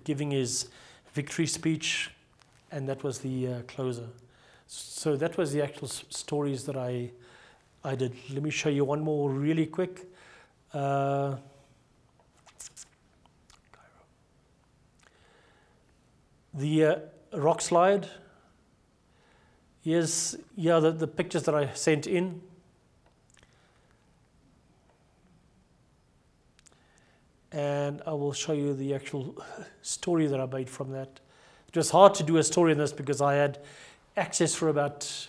giving his victory speech, and that was the closer. So that was the actual stories that I did. Let me show you one more really quick. The rock slide. Here's the pictures that I sent in. And I will show you the actual story that I made from that. It was hard to do a story in this because I had access for about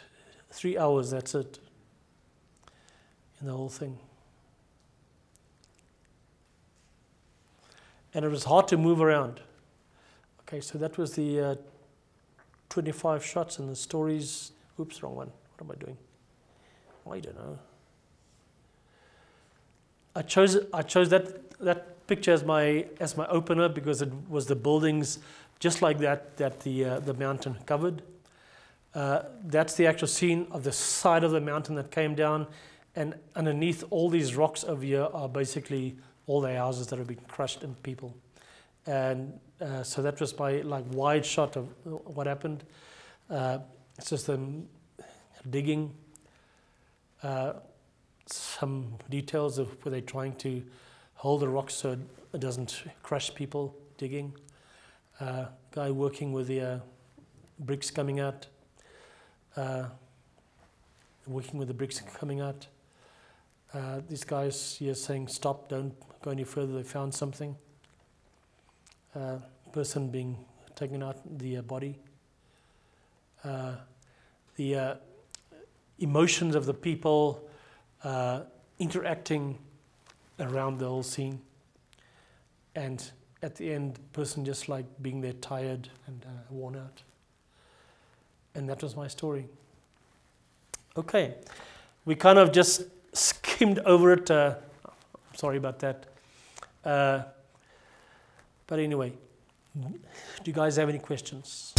3 hours, that's it, in the whole thing. And it was hard to move around. Okay, so that was the 25 shots and the stories. Oops, wrong one. What am I doing? I don't know. I chose that picture as my opener because it was the buildings just like that the mountain covered. That's the actual scene of the side of the mountain that came down, and underneath all these rocks over here are basically all the houses that have been crushed and people. And so that was my wide shot of what happened. It's just them digging. Some details of where they're trying to hold the rocks so it doesn't crush people digging. Guy working with the bricks coming out. Working with the bricks coming out. These guys here saying stop, don't go any further, they found something. Person being taken out, the body. The emotions of the people interacting around the whole scene. And at the end, person just like being there tired and worn out. And that was my story. Okay, we kind of just skimmed over it. I'm sorry about that. But anyway, do you guys have any questions?